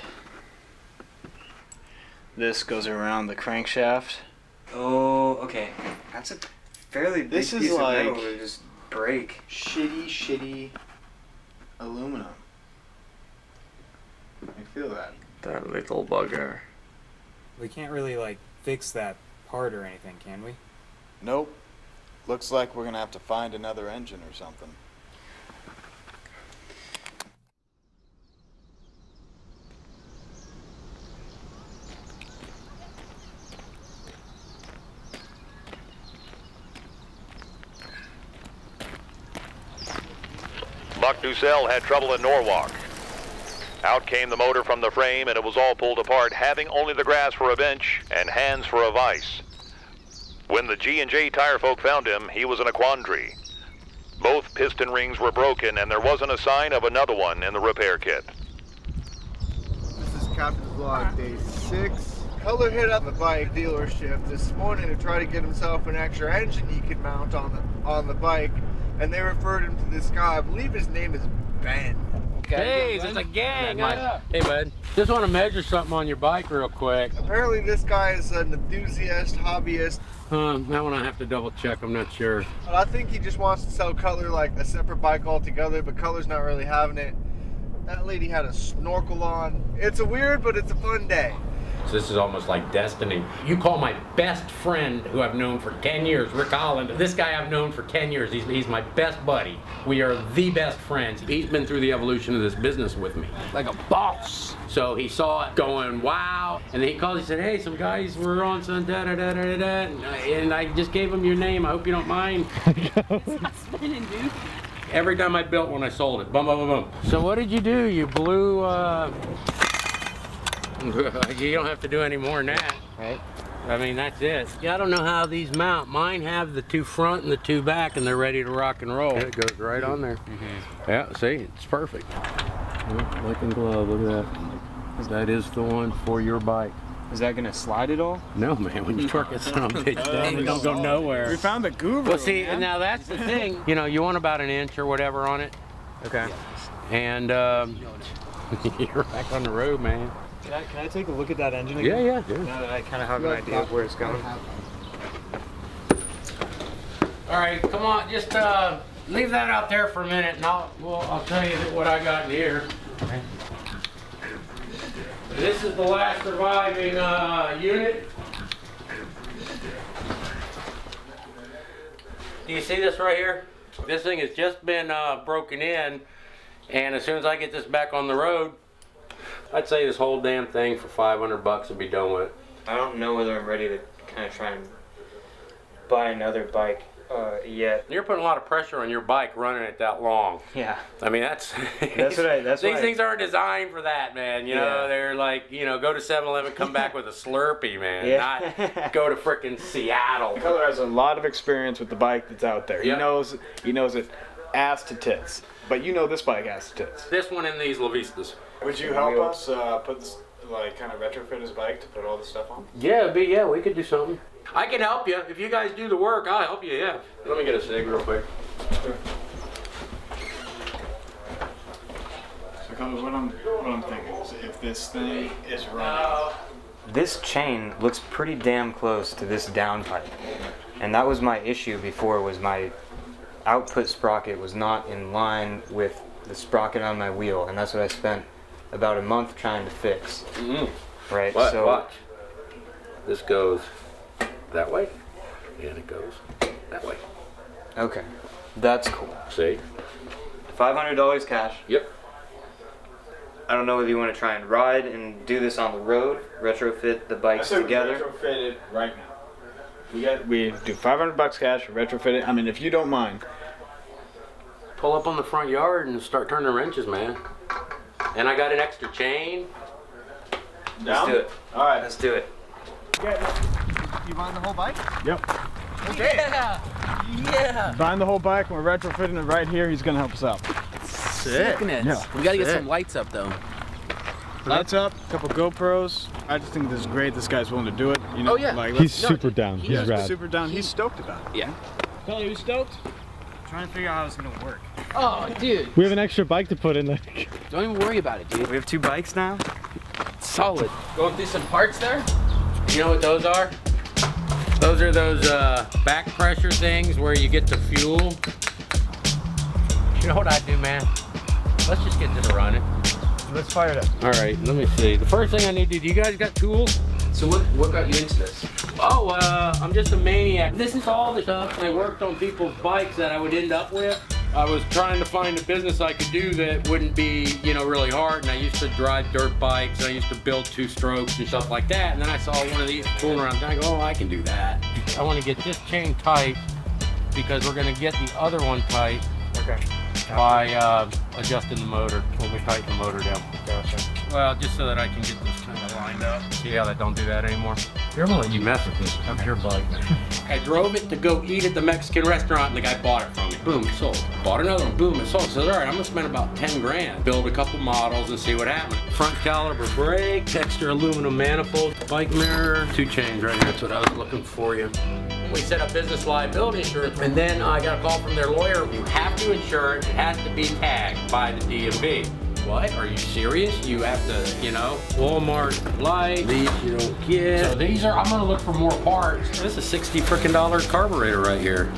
This goes around the crankshaft. Oh, okay. That's a fairly big This is piece like of metal to just break. Shitty aluminum. I feel that. That little bugger. We can't really, like, fix that part or anything, can we? Nope. Looks like we're gonna have to find another engine or something. Buck Dussel had trouble in Norwalk. Out came the motor from the frame and it was all pulled apart, having only the grass for a bench and hands for a vise. When the G&J tire folk found him, he was in a quandary. Both piston rings were broken and there wasn't a sign of another one in the repair kit. This is Captain's Log, day 6. Cutler hit up the bike dealership this morning to try to get himself an extra engine he could mount on the bike, and they referred him to this guy. I believe his name is Ben. Hey, there's a gang. Hey, bud. Just want to measure something on your bike real quick. Apparently this guy is an enthusiast, hobbyist. That one I have to double check. I'm not sure. But I think he just wants to sell Cutler like a separate bike altogether, but Cutler's not really having it. That lady had a snorkel on. It's a weird, but it's a fun day. So this is almost like destiny. You call my best friend, who I've known for 10 years, Rick Holland. This guy I've known for 10 years. He's my best buddy. We are the best friends. He's been through the evolution of this business with me, like a boss. So he saw it going, wow. And then he called, he said, hey, some guys were on some da-da-da-da-da-da. And I just gave him your name. I hope you don't mind. It's not spinning, dude. Every time I built one, I sold it. Boom, boom, boom, boom. So what did you do? You blew, you don't have to do any more than that, right? I mean, that's it. Yeah, I don't know how these mount. Mine have the two front and the two back, and they're ready to rock and roll. It goes right on there. Yeah, see, it's perfect. Like and glove, look at that. That is the one for your bike. Is that gonna slide at all? No, man. When you torque it some bitch down, it don't go nowhere. We found the guru. Well, see, man. now that's the thing. You know, you want about an inch or whatever on it. Okay. And you're back on the road, man. Can I take a look at that engine again? Yeah. Now that I kind of have an idea of where it's going. All right, come on, just leave that out there for a minute, and I'll tell you what I got in here. Okay. This is the last surviving unit. Do you see this right here? This thing has just been broken in, and as soon as I get this back on the road, I'd say this whole damn thing for $500 would be done with it. I don't know whether I'm ready to kind of try and buy another bike yet. You're putting a lot of pressure on your bike running it that long. Yeah. I mean, that's That's these things aren't designed for that, man. You know, they're like, you know, go to 7-Eleven, come back with a Slurpee, man. Not go to frickin' Seattle. Cutler has a lot of experience with the bike that's out there. Yep. He knows it ass to tits. But you know this bike ass to tits. This one and these La Vistas. Would you help us put this, like, kind of retrofit his bike to put all this stuff on? Yeah, we could do something. I can help you. If you guys do the work, I'll help you, yeah. Let me get a cig real quick. So, Cutler, what I'm thinking is if this thing is running... This chain looks pretty damn close to this downpipe. And that was my issue before, was my output sprocket was not in line with the sprocket on my wheel. And that's what I spent about a month trying to fix. Right, so watch. This goes that way, and it goes that way. Okay, that's cool. See? $500 cash. Yep. I don't know whether you want to try and ride and do this on the road, retrofit the bikes together. Retrofit it right now. We do $500 cash, retrofit it. I mean, if you don't mind. Pull up on the front yard and start turning wrenches, man. And I got an extra chain. Let's do it. All right. Let's do it. You buying the whole bike? Yep. Okay. Yeah. Buying the whole bike, we're retrofitting it right here. He's gonna help us out. Sickness. Yeah. We gotta get Sick. some lights up though. Lights up, a couple GoPros. I just think this is great. This guy's willing to do it. You know, Oh, yeah. like, He's super down. He's He's rad. super down. He's stoked about it. Yeah. Kelly, you stoked? I'm trying to figure out how it's gonna work. Oh, dude. We have an extra bike to put in there. Don't even worry about it, dude. We have 2 bikes now? Solid. Going through some parts there? You know what those are? Those are those back pressure things where you get the fuel. You know what I do, man? Let's just get this running. Let's fire it up. All right, let me see. The first thing I need to do, you guys got tools? So what got you into this? Oh, I'm just a maniac. This is all the stuff I worked on people's bikes that I would end up with. I was trying to find a business I could do that wouldn't be, you know, really hard. And I used to drive dirt bikes. And I used to build 2-strokes and stuff like that. And then I saw one of these fooling around. And I go, oh, I can do that. I want to get this chain tight because we're going to get the other one tight. Okay. By adjusting the motor when we tighten the motor down. Gotcha. Well, just so that I can get this kind of lined up. See how they don't do that anymore? You're gonna let you mess with this. That's your bike. I drove it to go eat at the Mexican restaurant and the guy bought it from me. Boom, sold. Bought another one, boom, it sold. So all right, I'm gonna spend about 10 grand. Build a couple models and see what happens. Front caliber brake, extra aluminum manifold, bike mirror, 2 chains right here. That's what I was looking for you. We set up business liability insurance, and then I got a call from their lawyer. You have to insure it. It has to be tagged by the DMV. What? Are you serious? You have to, you know, Walmart light. These you don't get. So these are, I'm gonna look for more parts. This is $60 frickin' carburetor right here.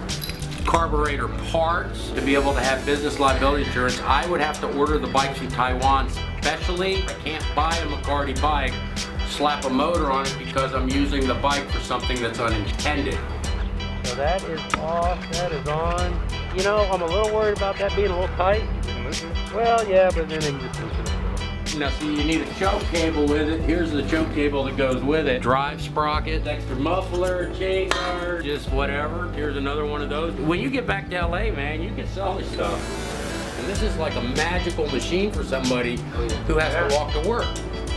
Carburetor parts. To be able to have business liability insurance, I would have to order the bikes from Taiwan specially. I can't buy a McCarty bike, slap a motor on it because I'm using the bike for something that's unintended. So that is off, that is on. You know, I'm a little worried about that being a little tight. Well, yeah, but then it just loosen it. Now, see, you need a choke cable with it. Here's the choke cable that goes with it. Drive sprocket, extra muffler, chain guard, just whatever. Here's another one of those. When you get back to LA, man, you can sell this stuff. And this is like a magical machine for somebody who has to walk to work.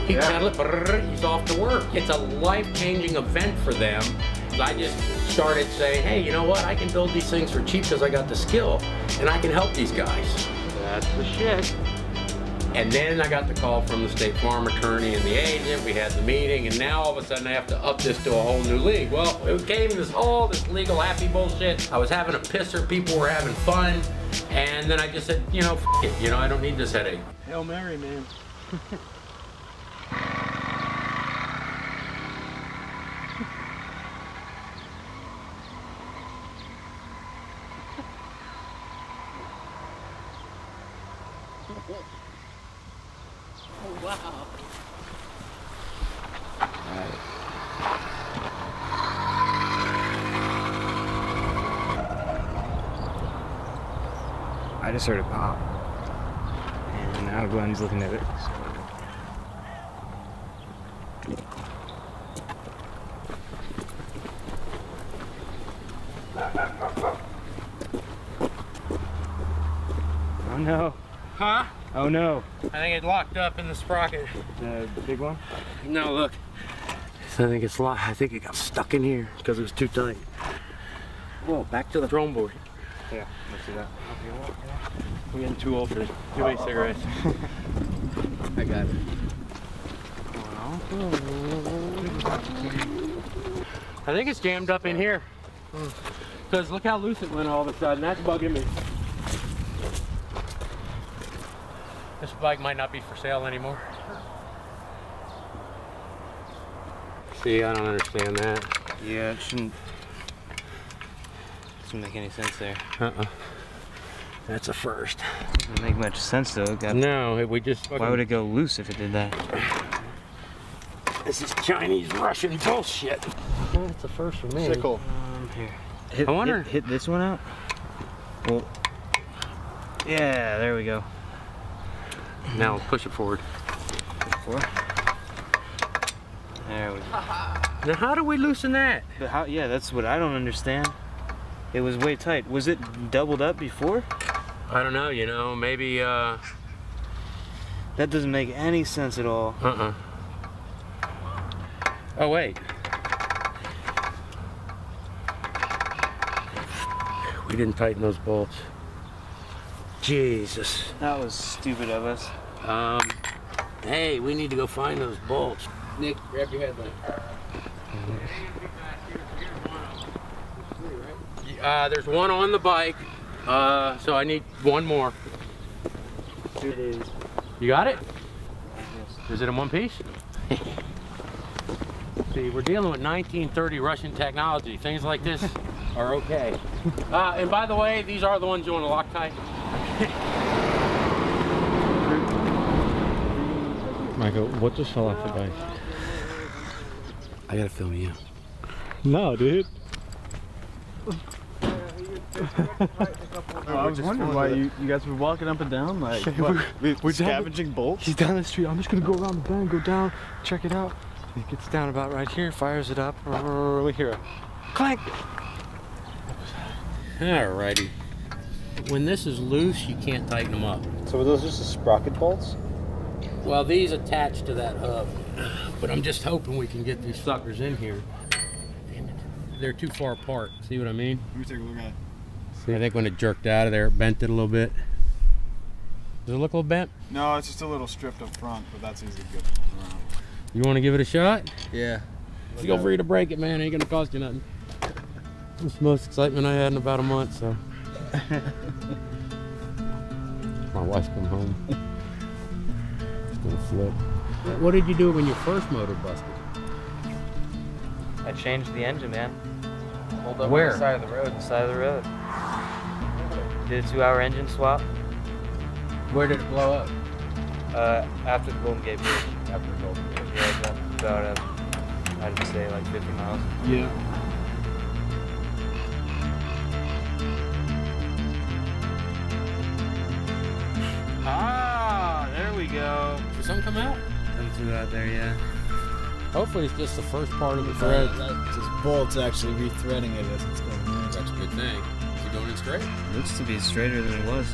He pedal it, he's off to work. It's a life-changing event for them. I just started saying, hey, you know what? I can build these things for cheap because I got the skill and I can help these guys. That's the shit. And then I got the call from the State Farm attorney and the agent. We had the meeting, and now all of a sudden I have to up this to a whole new league. Well, it came this legal happy bullshit. I was having a pisser, people were having fun, and then I just said, you know, f it. You know, I don't need this headache. Hail Mary, man. Oh, wow. I just heard it pop. And now Glenn's looking at it. Oh no. Huh? Oh no. I think it locked up in the sprocket. The big one? No, look. I think it's locked. I think it got stuck in here because it was too tight. Whoa, back to the drone board. Yeah, let's do that. We're getting too old for this. Too many cigarettes. I got it. I think it's jammed up in here. Because look how loose it went all of a sudden. That's bugging me. This bike might not be for sale anymore. See, I don't understand that. Yeah, it shouldn't make any sense there. That's a first. Doesn't make much sense though. No, we just... Why would it go loose if it did that? This is Chinese Russian bullshit. That's a first for me. Sickle. Here. I wonder... Hit this one out? Well, yeah, there we go. Now push it forward. before. There we go. Now how do we loosen that? But how? Yeah, that's what I don't understand. It was way tight. Was it doubled up before? I don't know, you know, maybe, That doesn't make any sense at all. Oh, wait. We didn't tighten those bolts. Jesus. That was stupid of us. Hey, we need to go find those bolts. Nick, grab your headlamp. There's one on the bike, so I need one more. You got it? Is it in one piece? See, we're dealing with 1930 Russian technology. Things like this are okay. And by the way, these are the ones you want to Loctite. Michael, what just fell off the bike? I gotta film you. No, dude. I was wondering why you guys were walking up and down like we're scavenging bolts. He's down the street. I'm just gonna go around the bend, go down, check it out. He gets down about right here, fires it up. We hear a clank. Alrighty. When this is loose, you can't tighten them up. So were those just the sprocket bolts? Well, these attach to that hub, but I'm just hoping we can get these suckers in here. They're too far apart. See what I mean? Let me take a look at it. See, I think when it jerked out of there, it bent it a little bit. Does it look a little bent? No, it's just a little stripped up front, but that's easy to get around. You want to give it a shot? Yeah. Feel free to break it, man. Ain't gonna cost you nothing. It's the most excitement I had in about a month, so. My wife's come home. It's gonna flip. What did you do when your first motor busted? I changed the engine, man. Hold up. Where? On the side of the road. The side of the road. Did a 2-hour engine swap. Where did it blow up? After the Golden Gate Bridge. After the Golden Gate. Yeah, about I'd say like 50 miles. Yeah. Ah, there we go. Did something come out? Something flew out there, yeah. Hopefully it's just the first part of the thread. This bolt's actually rethreading it as it's going in. That's a good thing. Is it going in straight? Looks to be straighter than it was.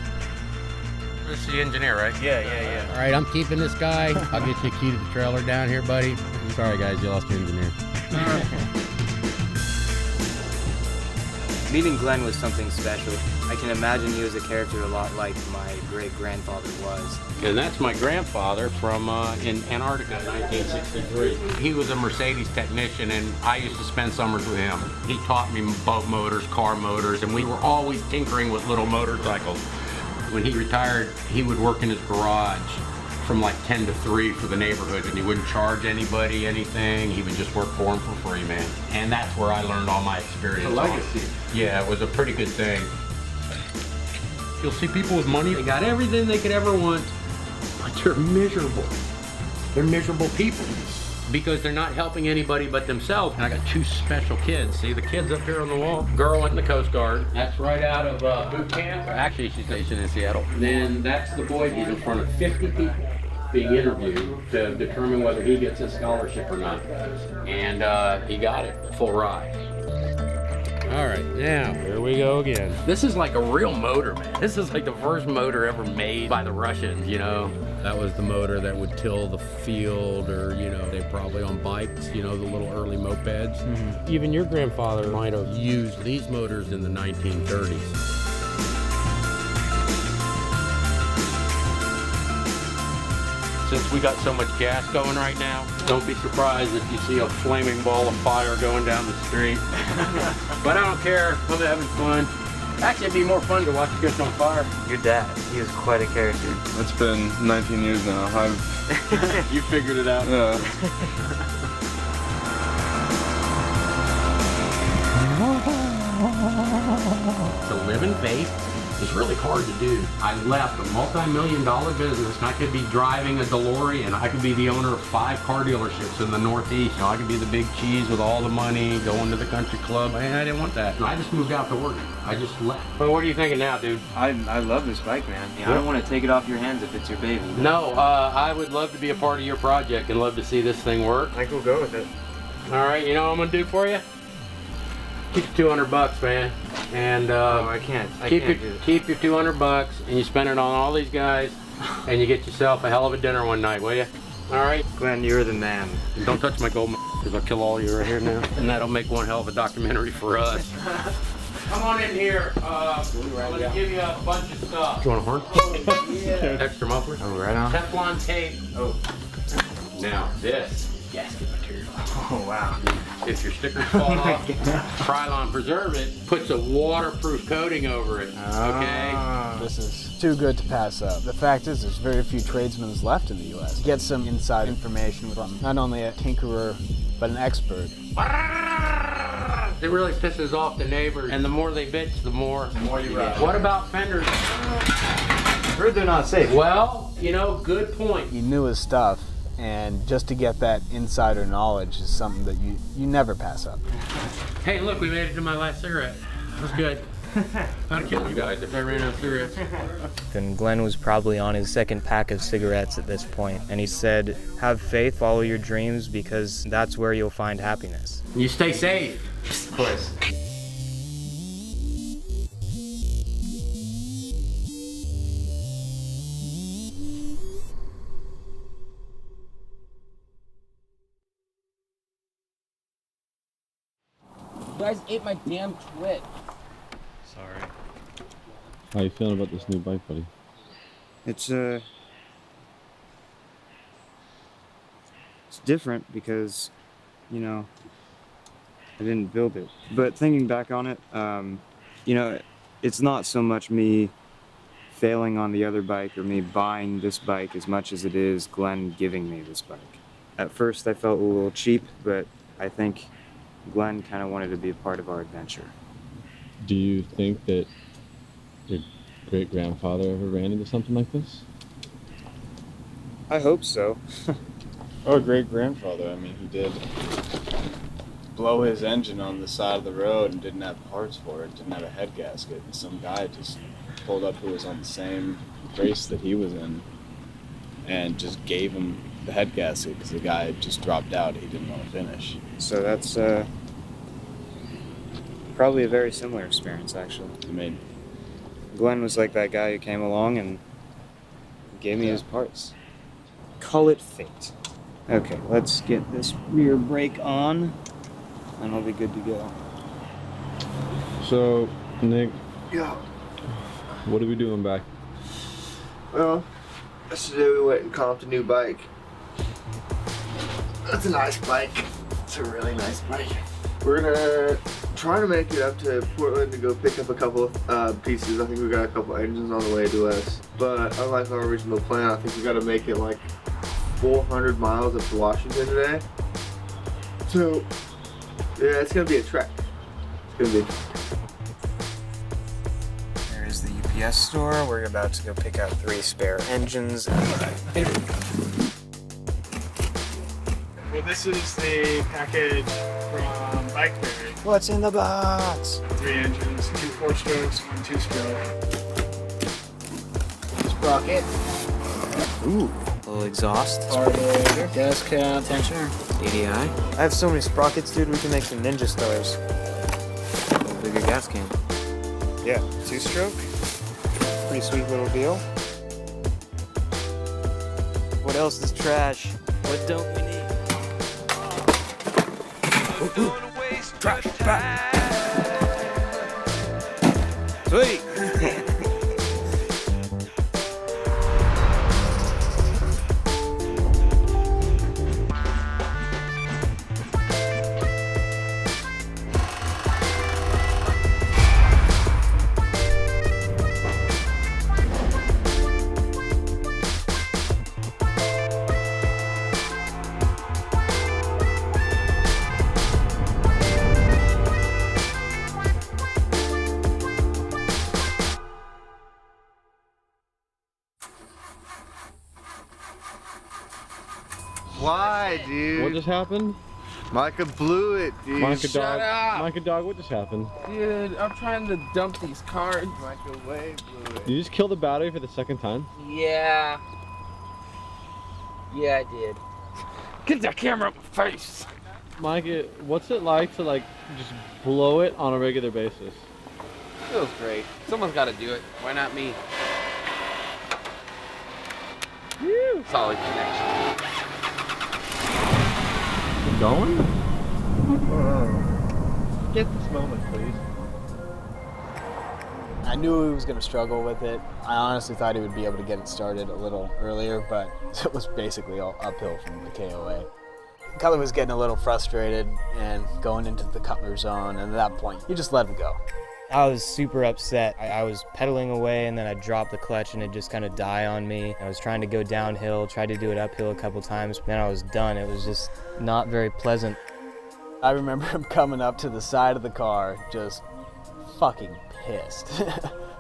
This is the engineer, right? Yeah. All right, I'm keeping this guy. I'll get you a key to the trailer down here, buddy. Sorry, guys, you lost your engineer. Meeting Glenn was something special. I can imagine he was a character a lot like my great-grandfather was. And that's my grandfather from in Antarctica, 1963. He was a Mercedes technician, and I used to spend summers with him. He taught me boat motors, car motors, and we were always tinkering with little motorcycles. When he retired, he would work in his garage from like 10 to 3 for the neighborhood, and he wouldn't charge anybody anything. He would just work for him for free, man. And that's where I learned all my experience. A legacy. Yeah, it was a pretty good thing. You'll see people with money, they got everything they could ever want, but they're miserable. They're miserable people because they're not helping anybody but themselves. And I got 2 special kids. See the kids up here on the wall? Girl in the Coast Guard. That's right out of boot camp. Actually, she's stationed in Seattle. Then that's the boy. He's in front of 50 people being interviewed to determine whether he gets a scholarship or not. And he got it, full ride. All right, now, here we go again. This is like a real motor, man. This is like the first motor ever made by the Russians, you know? That was the motor that would till the field, or, you know, they probably on bikes, you know, the little early mopeds. Mm-hmm. Even your grandfather might have used these motors in the 1930s. Since we got so much gas going right now, don't be surprised if you see a flaming ball of fire going down the street. But I don't care, I'm having fun. Actually, it'd be more fun to watch it get on fire. Your dad, he was quite a character. It's been 19 years now. You figured it out. Yeah. To live in faith It's really hard to do. I left a multi-million-dollar business, and I could be driving a DeLorean. I could be the owner of 5 car dealerships in the Northeast. You know, I could be the big cheese with all the money, going to the country club. I didn't want that. I just moved out to work. I just left. Well, what are you thinking now, dude? I love this bike, man. Yeah, I don't want to take it off your hands if it's your baby. No, I would love to be a part of your project and love to see this thing work. I think we'll go with it. All right, you know what I'm gonna do for you? Keep your $200, man, and I can't keep do that. keep your $200, and you spend it on all these guys, and you get yourself a hell of a dinner one night, will you? All right, Glenn, you're the man. Don't touch my gold, because I'll kill all of you right here now, and that'll make one hell of a documentary for us. Come on in here. I'm gonna give you a bunch of stuff. You want a horn? Oh, yeah. Extra muffler? Oh, right on. Teflon tape. Oh. Now this gasket material. Oh, wow. If your stickers fall off, Krylon Preserve It puts a waterproof coating over it. Okay? This is too good to pass up. The fact is, there's very few tradesmen left in the U.S. Get some inside information from not only a tinkerer, but an expert. It really pisses off the neighbors, and the more they bitch, the more you ride. What about fenders? Heard they're not safe. Well, you know, good point. He knew his stuff, and just to get that insider knowledge is something that you never pass up. Hey, look, we made it to my last cigarette. That was good. I'd kill you guys if I ran out of cigarettes. Then Glenn was probably on his second pack of cigarettes at this point, and he said, have faith, follow your dreams, because that's where you'll find happiness. You stay safe. Of course. You guys ate my damn twit. Sorry. How you feeling about this new bike, buddy? It's different because, you know, I didn't build it. But thinking back on it, you know, it's not so much me failing on the other bike or me buying this bike as much as it is Glenn giving me this bike. At first I felt a little cheap, but I think Glenn kind of wanted to be a part of our adventure. Do you think that your great-grandfather ever ran into something like this? I hope so. Or great-grandfather, I mean, he did blow his engine on the side of the road and didn't have parts for it, didn't have a head gasket, and some guy just pulled up who was on the same race that he was in and just gave him the head gasket because the guy had just dropped out, he didn't want to finish. So that's probably a very similar experience, actually. I mean, Glenn was like that guy who came along and gave me his parts. Call it fate. Okay, let's get this rear brake on, and I'll be good to go. So, Nick, Yeah. what are we doing back? Well, yesterday we went and comped a new bike. That's a nice bike. It's a really nice bike. We're gonna try to make it up to Portland to go pick up a couple of pieces. I think we got a couple engines on the way to us. But unlike our original plan, I think we gotta make it like 400 miles up to Washington today. So, yeah, it's gonna be a trek. It's gonna be. There's the UPS store. We're about to go pick out 3 spare engines. Well, this is the package from Bikeberry. What's in the box? 3 engines, 2 4-strokes, 1 2-stroke. Sprocket. Ooh, a little exhaust. Carburetor, gas cap, tensioner. ADI. I have so many sprockets, dude. We can make some ninja stars. A bigger gas can. Yeah, 2-stroke. Pretty sweet little deal. What else is trash? What don't we need? Trash, trash. Sweet. Why, dude? What just happened? Micah blew it, dude. Micah Shut dog. up. Micah dog, what just happened? Dude, I'm trying to dump these cards. Micah way blew it. Did you just kill the battery for the second time? Yeah. Yeah, I did. Get that camera up my face. Micah, what's it like to like just blow it on a regular basis? Feels great. Someone's got to do it. Why not me? Woo! Solid connection. You going? Get this moment, please. I knew he was going to struggle with it. I honestly thought he would be able to get it started a little earlier, but it was basically all uphill from the KOA. Cutler was getting a little frustrated and going into the Cutler zone, and at that point, you just let him go. I was super upset. I was pedaling away and then I dropped the clutch and it just kind of died on me. I was trying to go downhill, tried to do it uphill a couple times, then I was done. It was just not very pleasant. I remember him coming up to the side of the car, just fucking pissed.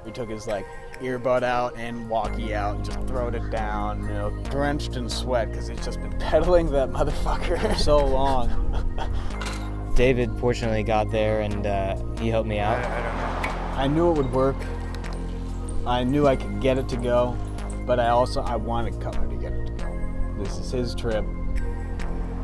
He took his like earbud out and walkie out and just throwed it down, you know, drenched in sweat because he's just been pedaling that motherfucker for so long. David fortunately got there and he helped me out. I knew it would work. I knew I could get it to go, but I wanted Cutler to get it to go. This is his trip,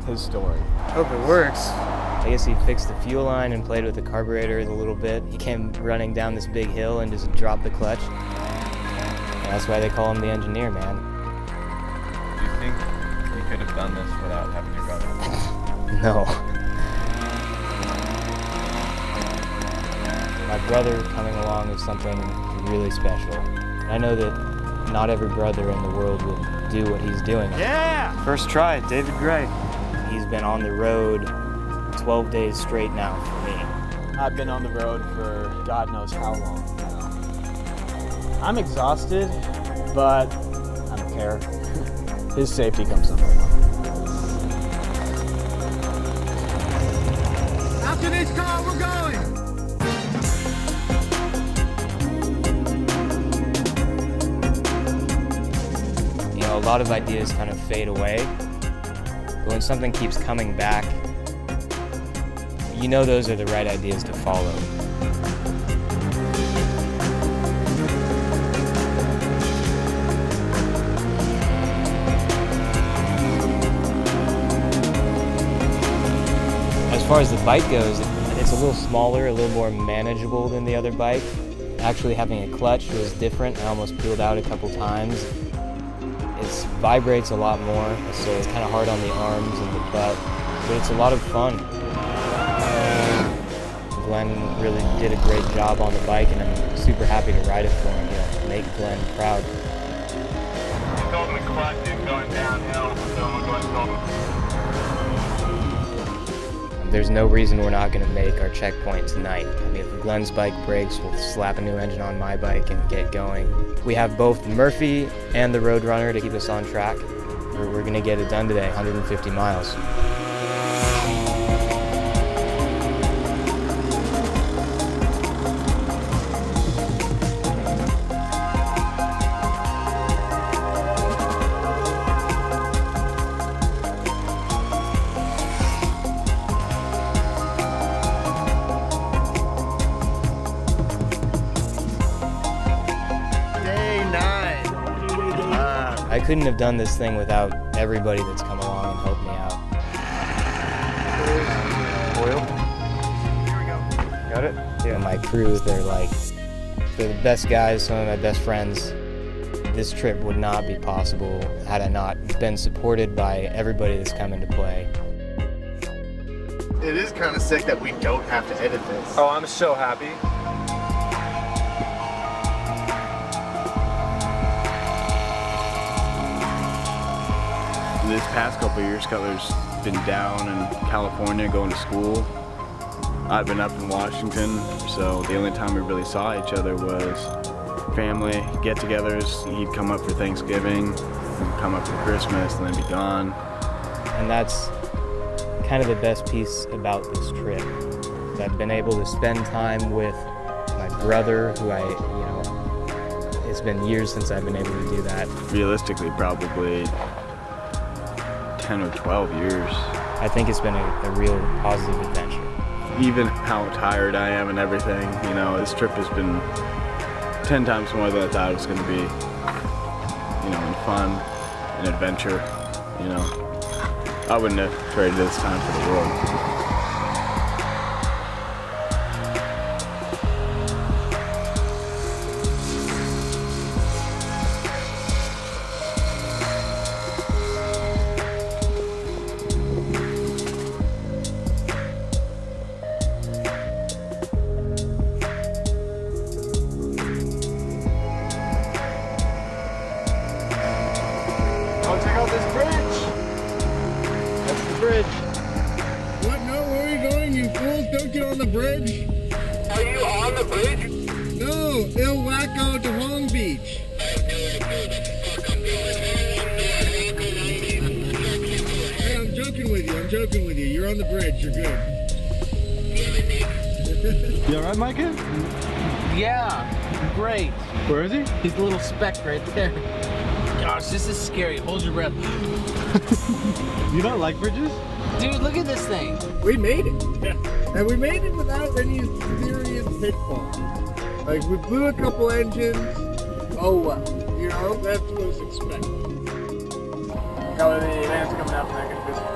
his story. Hope it works. I guess he fixed the fuel line and played with the carburetor a little bit. He came running down this big hill and just dropped the clutch. And that's why they call him the engineer, man. Do you think you could have done this without having your brother? No. My brother coming along is something really special. I know that not every brother in the world would do what he's doing. Yeah! First try, David Gray. He's been on the road 12 days straight now for me. I've been on the road for God knows how long now. I'm exhausted, but I don't care. His safety comes number one. After this car, we're going! You know, a lot of ideas kind of fade away, but when something keeps coming back, you know those are the right ideas to follow. As far as the bike goes, it's a little smaller, a little more manageable than the other bike. Actually having a clutch was different. I almost peeled out a couple times. It vibrates a lot more, so it's kind of hard on the arms and the butt, but it's a lot of fun. Glenn really did a great job on the bike, and I'm super happy to ride it for him, you know, make Glenn proud. It's holding the clutch, it's going downhill, so we're going to There's no reason we're not going to make our checkpoint tonight. I mean, if Glenn's bike breaks, we'll slap a new engine on my bike and get going. We have both Murphy and the Roadrunner to keep us on track. We're going to get it done today, 150 miles. I couldn't have done this thing without everybody that's come along and helped me out. Oil? Here we go. Got it? Yeah. My crew, they're the best guys, some of my best friends. This trip would not be possible had I not been supported by everybody that's come into play. It is kind of sick that we don't have to edit this. Oh, I'm so happy. This past couple of years, Cutler's been down in California going to school. I've been up in Washington, so the only time we really saw each other was family get-togethers. He'd come up for Thanksgiving, come up for Christmas, and then be gone. And that's kind of the best piece about this trip. I've been able to spend time with my brother, who it's been years since I've been able to do that. Realistically, probably 10 10 or 12 years. I think it's been a real positive adventure. Even how tired I am and everything, you know, this trip has been 10 times more than I thought it was going to be. You know, and fun and adventure, you know. I wouldn't have traded this time for the world. Check out this bridge. That's the bridge. What? No, where are you going, you fools? Don't get on the bridge. Are you on the bridge? No, Il Waco to Long Beach. Hey, I'm joking with you. You're on the bridge. You're good. You alright, Micah? Yeah, great. Where is he? He's a little speck right there. Gosh, this is scary. Hold your breath. You don't like bridges? Dude, look at this thing. We made it. And we made it without any serious pitfalls. Like, we blew a couple engines. Oh, well. You know, that's what was expected. How are the vans coming out from that good business?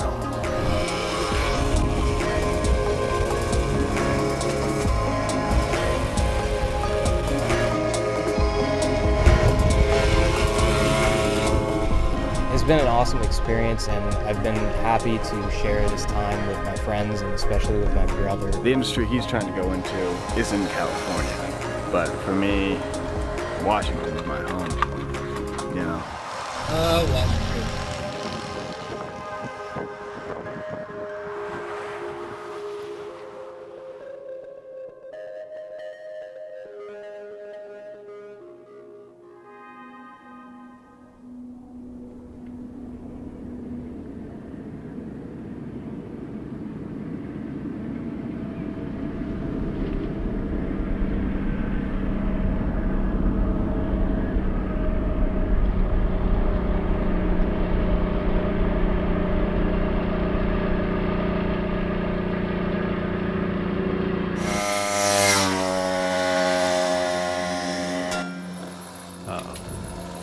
It's been an awesome experience, and I've been happy to share this time with my friends and especially with my brother. The industry he's trying to go into is in California, but for me, Washington is my home, you know. Washington.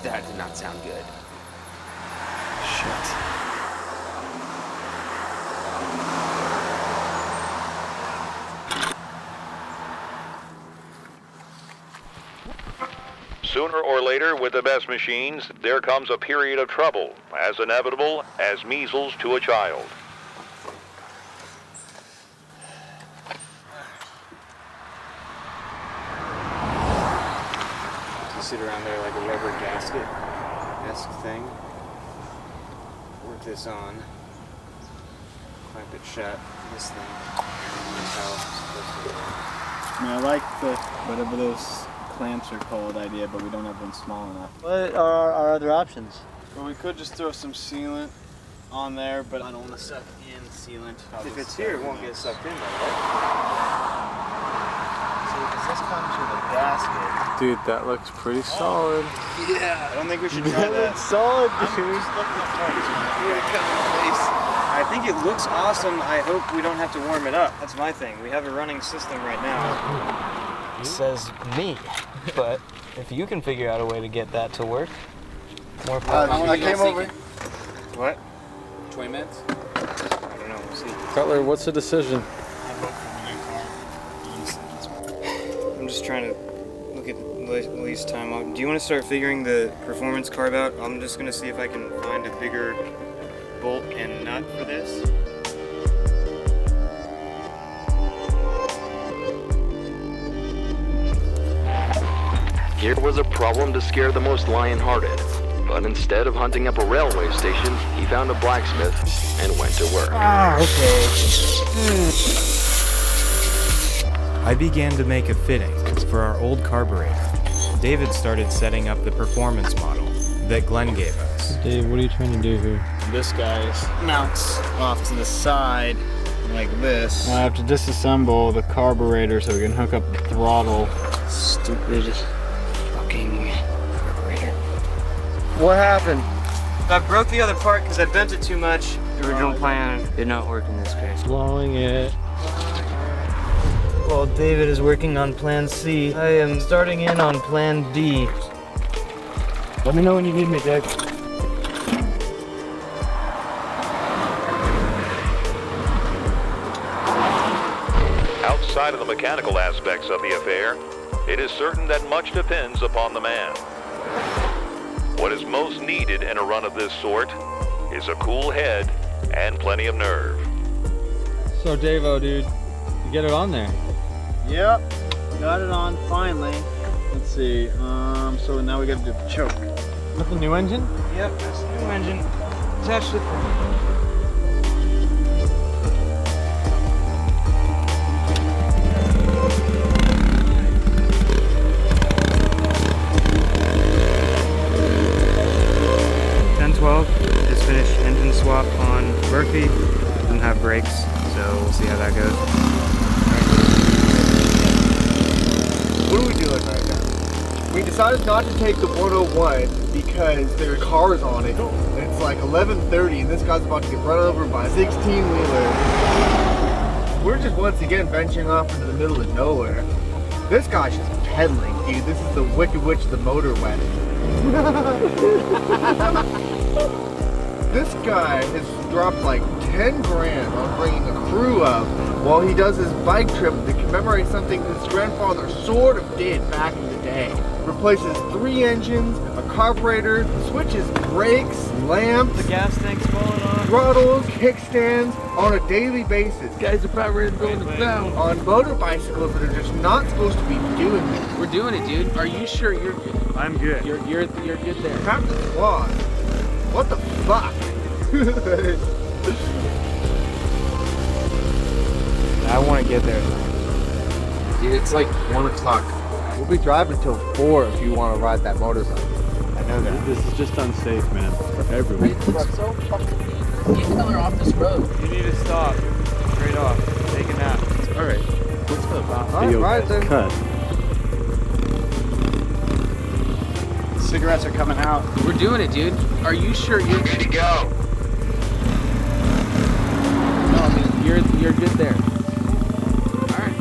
That did not sound good. Shit. Sooner or later, with the best machines, there comes a period of trouble, as inevitable as measles to a child. Sit around there like a rubber gasket-esque thing. Work this on. Clamp it shut. This thing. That's how it's supposed to work. I mean, I like the, whatever those clamps are called idea, but we don't have one small enough. What are our other options? Well, we could just throw some sealant on there, but I don't want to suck in sealant. If it's here, it won't get sucked in though, right? Because this comes with a gasket. Dude, that looks pretty solid. Yeah. I don't think we should try That that. looks solid, dude. I think it looks awesome. I hope we don't have to warm it up. That's my thing. We have a running system right now. It says me, but if you can figure out a way to get that to work, more power. I came over. What? 20 minutes? I don't know. We'll see. Cutler, what's the decision? I'm just trying to look at the least time. Do you want to start figuring the performance carb out? I'm just going to see if I can find a bigger bolt and nut for this. Here was a problem to scare the most lion-hearted, but instead of hunting up a railway station, he found a blacksmith and went to work. I began to make a fitting for our old carburetor. David started setting up the performance model that Glenn gave us. Dave, what are you trying to do here? This guy mounts off to the side like this. I have to disassemble the carburetor so we can hook up the throttle. Stupid fucking carburetor. What happened? I broke the other part because I bent it too much. The original plan did not work in this case. Blowing it. While David is working on plan C, I am starting in on plan D. Let me know when you need me, Dick. Outside of the mechanical aspects of the affair, it is certain that much depends upon the man. What is most needed in a run of this sort is a cool head and plenty of nerve. So Davo, dude, you get it on there. Yep, got it on finally. Let's see. So now we gotta do the choke. With the new engine? Yep, that's the new engine. Attached to the just finished engine swap on Murphy. Doesn't have brakes, so we'll see how that goes. What are we doing right now? We decided not to take the 101 because there are cars on it. And it's like 11:30 and this guy's about to get run over by a 16-wheeler. We're just once again venturing off into the middle of nowhere. This guy's just pedaling, dude. This is the Wicked Witch, the motor wedding. This guy has dropped like 10 grand on bringing a crew up while he does his bike trip to commemorate something his grandfather sort of did back in the day. Replaces 3 engines, a carburetor, switches brakes, lamps, The gas tank's falling off. throttles, kickstands on a daily basis. Guys are probably ready to go in the town. On motor bicycles that are just not supposed to be doing this. We're doing it, dude. Are you sure you're good? I'm good. You're good there. Captain Swan, what the fuck? I want to get there. Dude, it's like 1 o'clock. We'll be driving till 4 if you want to ride that motorcycle. I know that. This is just unsafe, man, for everyone. So fucking. Get the color off this road. You need to stop. Straight off. Take a nap. All right, let's go. All right, then. Cut. Cigarettes are coming out. We're doing it, dude. Are you sure you're good to go? No, I mean, you're good there. All right.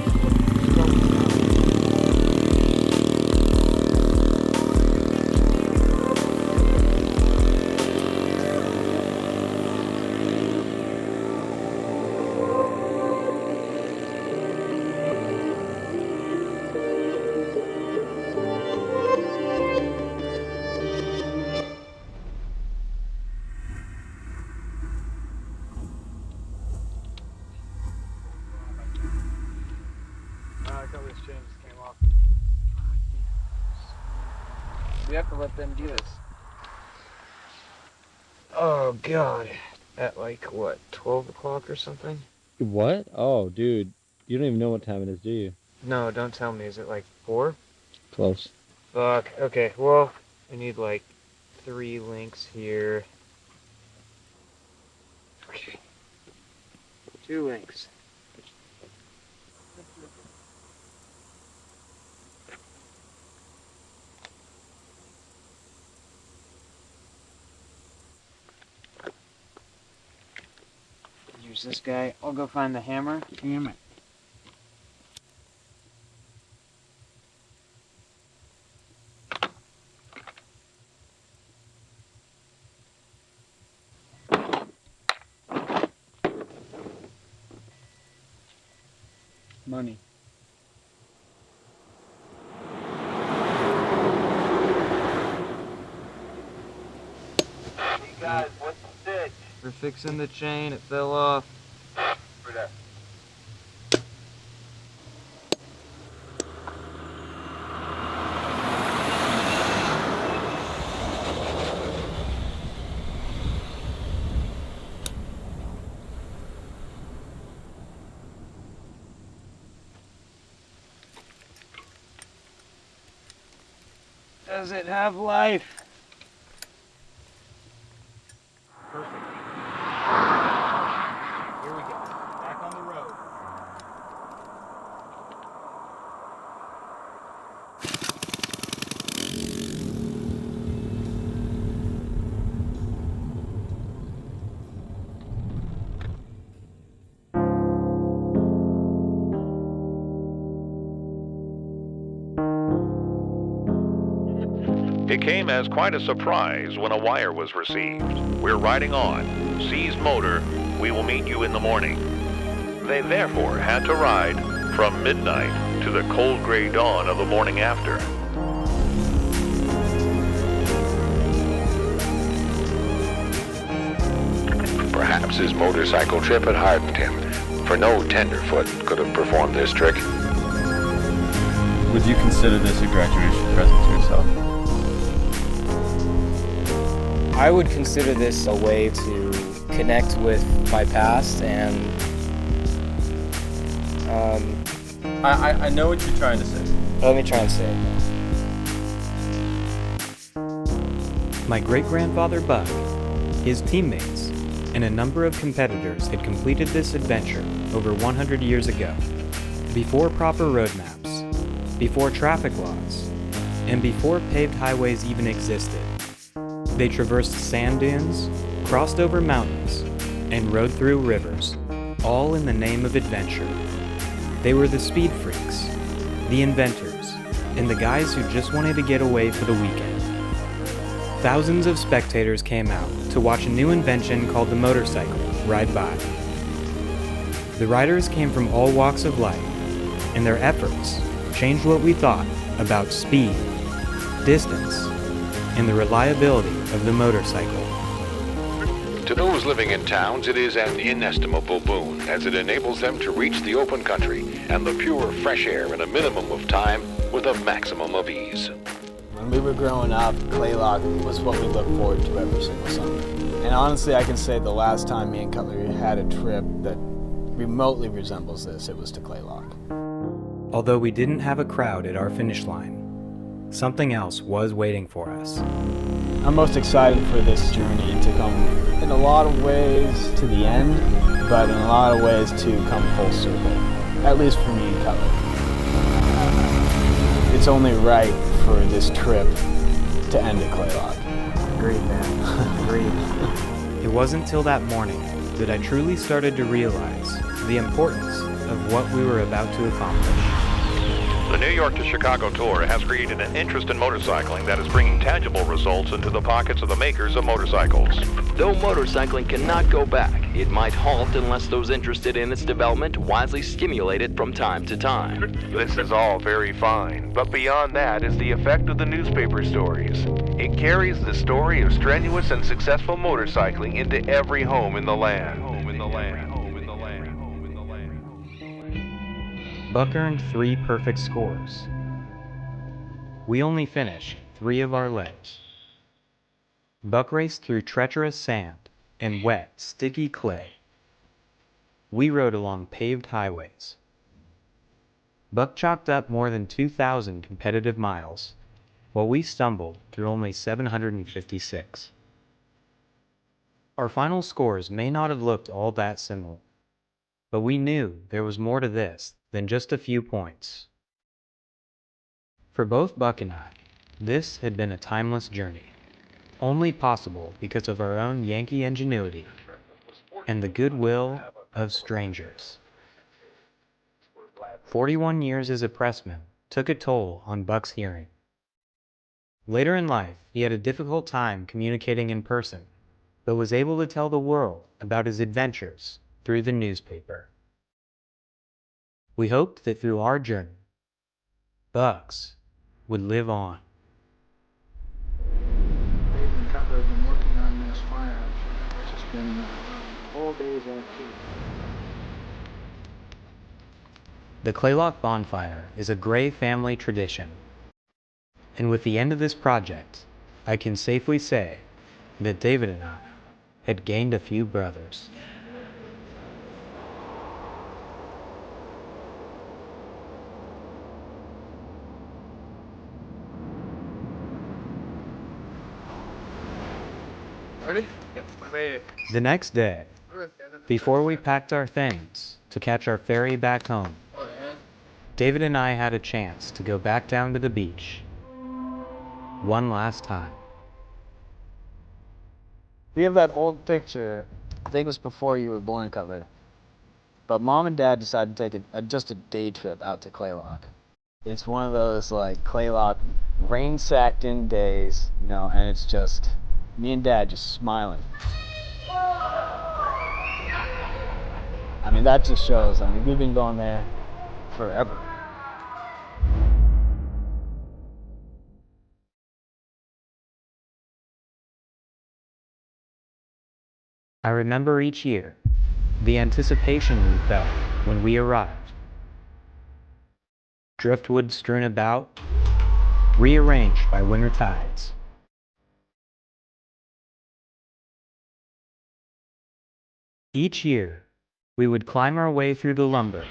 We have to let them do this. Oh god. At like what, 12 o'clock or something? What? Oh, dude, you don't even know what time it is, do you? No, don't tell me. Is it like 4? Close. Fuck. Okay, well, I need like 3 links here. Okay. 2 links. Use this guy. I'll go find the hammer. Damn it. Money. Hey guys, what's the stitch? We're fixing the chain. It fell off. For that. Does it have life? Perfect. Here we go. Back on the road. It came as quite a surprise when a wire was received. We're riding on. Seized motor. We will meet you in the morning. They therefore had to ride from midnight to the cold gray dawn of the morning after. Perhaps his motorcycle trip had hardened him, for no tenderfoot could have performed this trick. Would you consider this a graduation present to yourself? I would consider this a way to connect with my past and I know what you're trying to say. let me try and say it. My great-grandfather Buck, his teammates, and a number of competitors had completed this adventure over 100 years ago, before proper road maps, before traffic laws, and before paved highways even existed. They traversed sand dunes, crossed over mountains, and rode through rivers, all in the name of adventure. They were the speed freaks, the inventors, and the guys who just wanted to get away for the weekend. Thousands of spectators came out to watch a new invention called the motorcycle ride by. The riders came from all walks of life, and their efforts changed what we thought about speed, distance, and the reliability of the motorcycle. To those living in towns, it is an inestimable boon, as it enables them to reach the open country and the pure fresh air in a minimum of time with a maximum of ease. When we were growing up, Claylock was what we looked forward to every single summer. And honestly, I can say the last time me and Cutler had a trip that remotely resembles this, it was to Claylock. Although we didn't have a crowd at our finish line, something else was waiting for us. I'm most excited for this journey to come in a lot of ways to the end, but in a lot of ways to come full circle, at least for me and Cutler. It's only right for this trip to end at Claylock. Agreed, man. Agreed. It wasn't till that morning that I truly started to realize the importance of what we were about to accomplish. The New York to Chicago tour has created an interest in motorcycling that is bringing tangible results into the pockets of the makers of motorcycles. Though motorcycling cannot go back, it might halt unless those interested in its development wisely stimulate it from time to time. This is all very fine, but beyond that is the effect of the newspaper stories. It carries the story of strenuous and successful motorcycling into every home in the land. Buck earned 3 perfect scores. We only finished 3 of our legs. Buck raced through treacherous sand and wet, sticky clay. We rode along paved highways. Buck chalked up more than 2,000 competitive miles, while we stumbled through only 756. Our final scores may not have looked all that similar, but we knew there was more to this than just a few points. For both Buck and I, this had been a timeless journey, only possible because of our own Yankee ingenuity and the goodwill of strangers. 41 years as a pressman took a toll on Buck's hearing. Later in life, he had a difficult time communicating in person, but was able to tell the world about his adventures through the newspaper. We hoped that through our journey, Buck's would live on. Dave and Cutler have been working on this fire. It's just been all days activity. The Claylock Bonfire is a Gray family tradition. And with the end of this project, I can safely say that David and I had gained a few brothers. Ready? The next day, before we packed our things to catch our ferry back home, David and I had a chance to go back down to the beach one last time. We have that old picture, I think it was before you were born, Cutler. But Mom and Dad decided to take just a day trip out to Claylock. It's one of those like Claylock rain sacked in days, you know, and it's just me and Dad just smiling. I mean, that just shows. I mean, we've been going there forever. I remember each year, the anticipation we felt when we arrived. Driftwood strewn about, rearranged by winter tides. Each year, we would climb our way through the lumber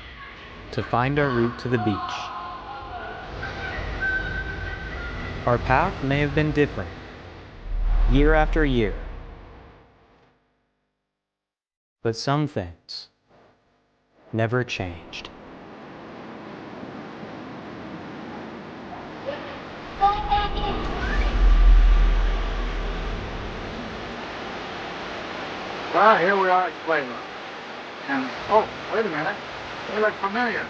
to find our route to the beach. Our path may have been different, year after year, but some things never changed. Well, here we are at Playland. And, oh, wait a minute. They look familiar.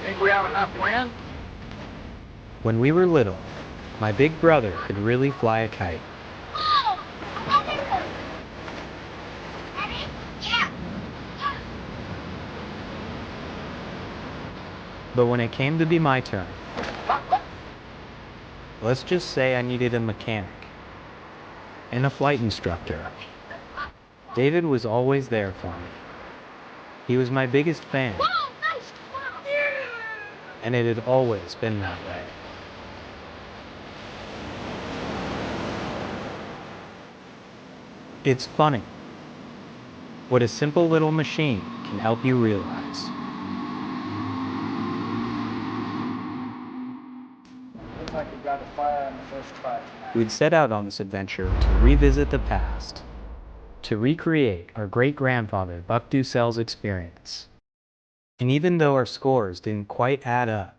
Think we have enough wind? When we were little, my big brother could really fly a kite. But when it came to be my turn, let's just say I needed a mechanic and a flight instructor. David was always there for me. He was my biggest fan, and it had always been that way. It's funny what a simple little machine can help you realize. Looks like we got a fire on the first try. We'd set out on this adventure to revisit the past, to recreate our great-grandfather Buck Dussell's experience. And even though our scores didn't quite add up,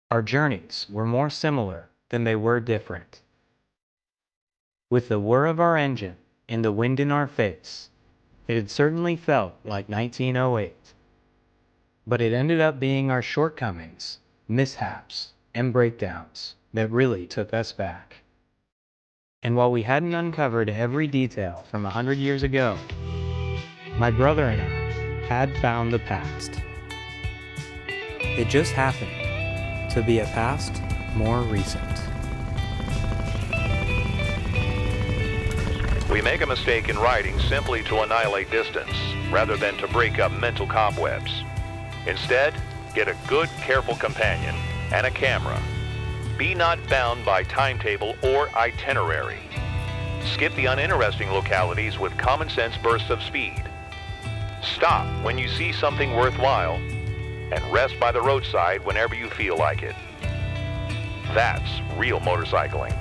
our journeys were more similar than they were different. With the whir of our engine and the wind in our face, it had certainly felt like 1908. But it ended up being our shortcomings, mishaps, and breakdowns that really took us back. And while we hadn't uncovered every detail from 100 years ago, my brother and I had found the past. It just happened to be a past more recent. We make a mistake in riding simply to annihilate distance, rather than to break up mental cobwebs. Instead, get a good, careful companion and a camera. Be not bound by timetable or itinerary. Skip the uninteresting localities with common sense bursts of speed. Stop when you see something worthwhile, and rest by the roadside whenever you feel like it. That's real motorcycling.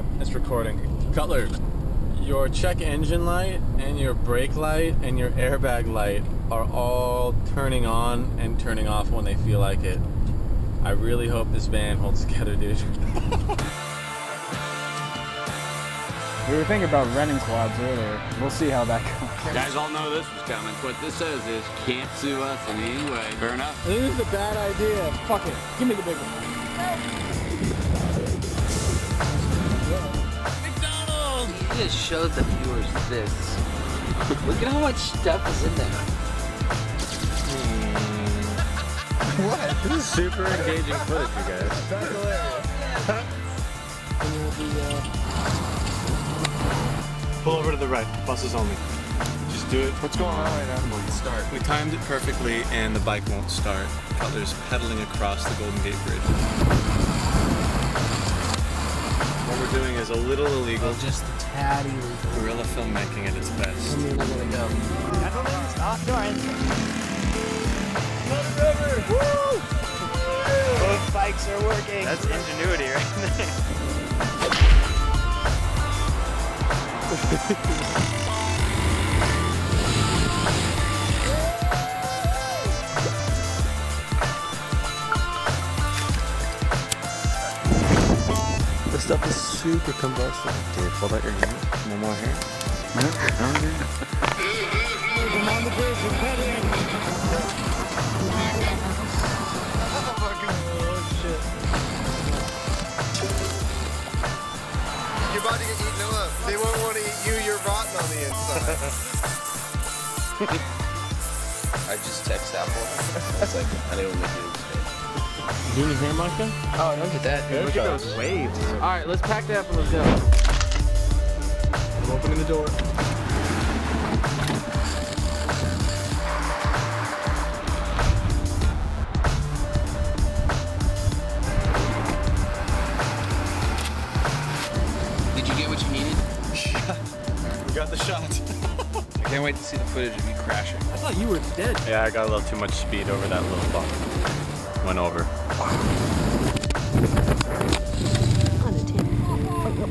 Alright, it's recording. Cutler, your check engine light and your brake light and your airbag light are all turning on and turning off when they feel like it. I really hope this van holds together, dude. We were thinking about renting quads earlier. We'll see how that goes. You guys all know this was coming. What this says is, can't sue us in any way. Fair enough? I think this is a bad idea. Fuck it. Give me the big one. McDonald's! You just showed the viewers this. Look at how much stuff is in there. What? This is super engaging footage, you guys. That's hilarious. Pull over to the right. Buses only. Just do it. What's going on right now? Start. We timed it perfectly, and the bike won't start. Cutler's pedaling across the Golden Gate Bridge. What we're doing is a little illegal. Just a tad illegal. Guerrilla filmmaking at its best. I'm gonna go. Gentlemen, stop your engine. Woo! Both bikes are working. That's ingenuity right there. This stuff is super combustible. Can you pull out your hair? No more hair? No, dude. I'm on the bridge. We're pedaling. You're about to get eaten up. They won't want to eat you. You're rotten on the inside. I just text Apple. I was like, I didn't make it. You doing hair, Micah? Oh, don't get that. Look at those waves. Alright, let's pack that up and let's go. I'm opening the door. Did you get what you needed? We got the shot. I can't wait to see the footage of you crashing. I thought you were dead. Yeah, I got a little too much speed over that little bump. Went over.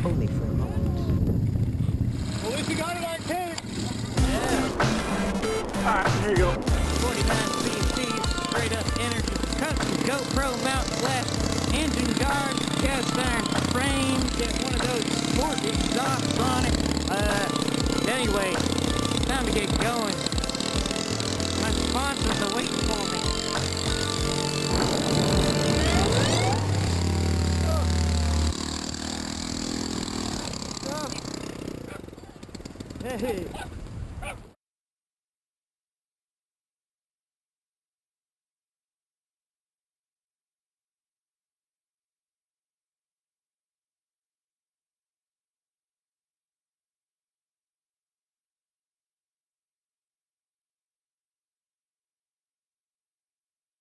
Only for a moment. Well, at least we got it on tape. Alright, here you go. 49 speed, straight up energy, custom GoPro mount flash, engine guard, cast iron frame, get one of those sport exhausts on it. Anyway, time to get going. My sponsors are waiting for me. Hey,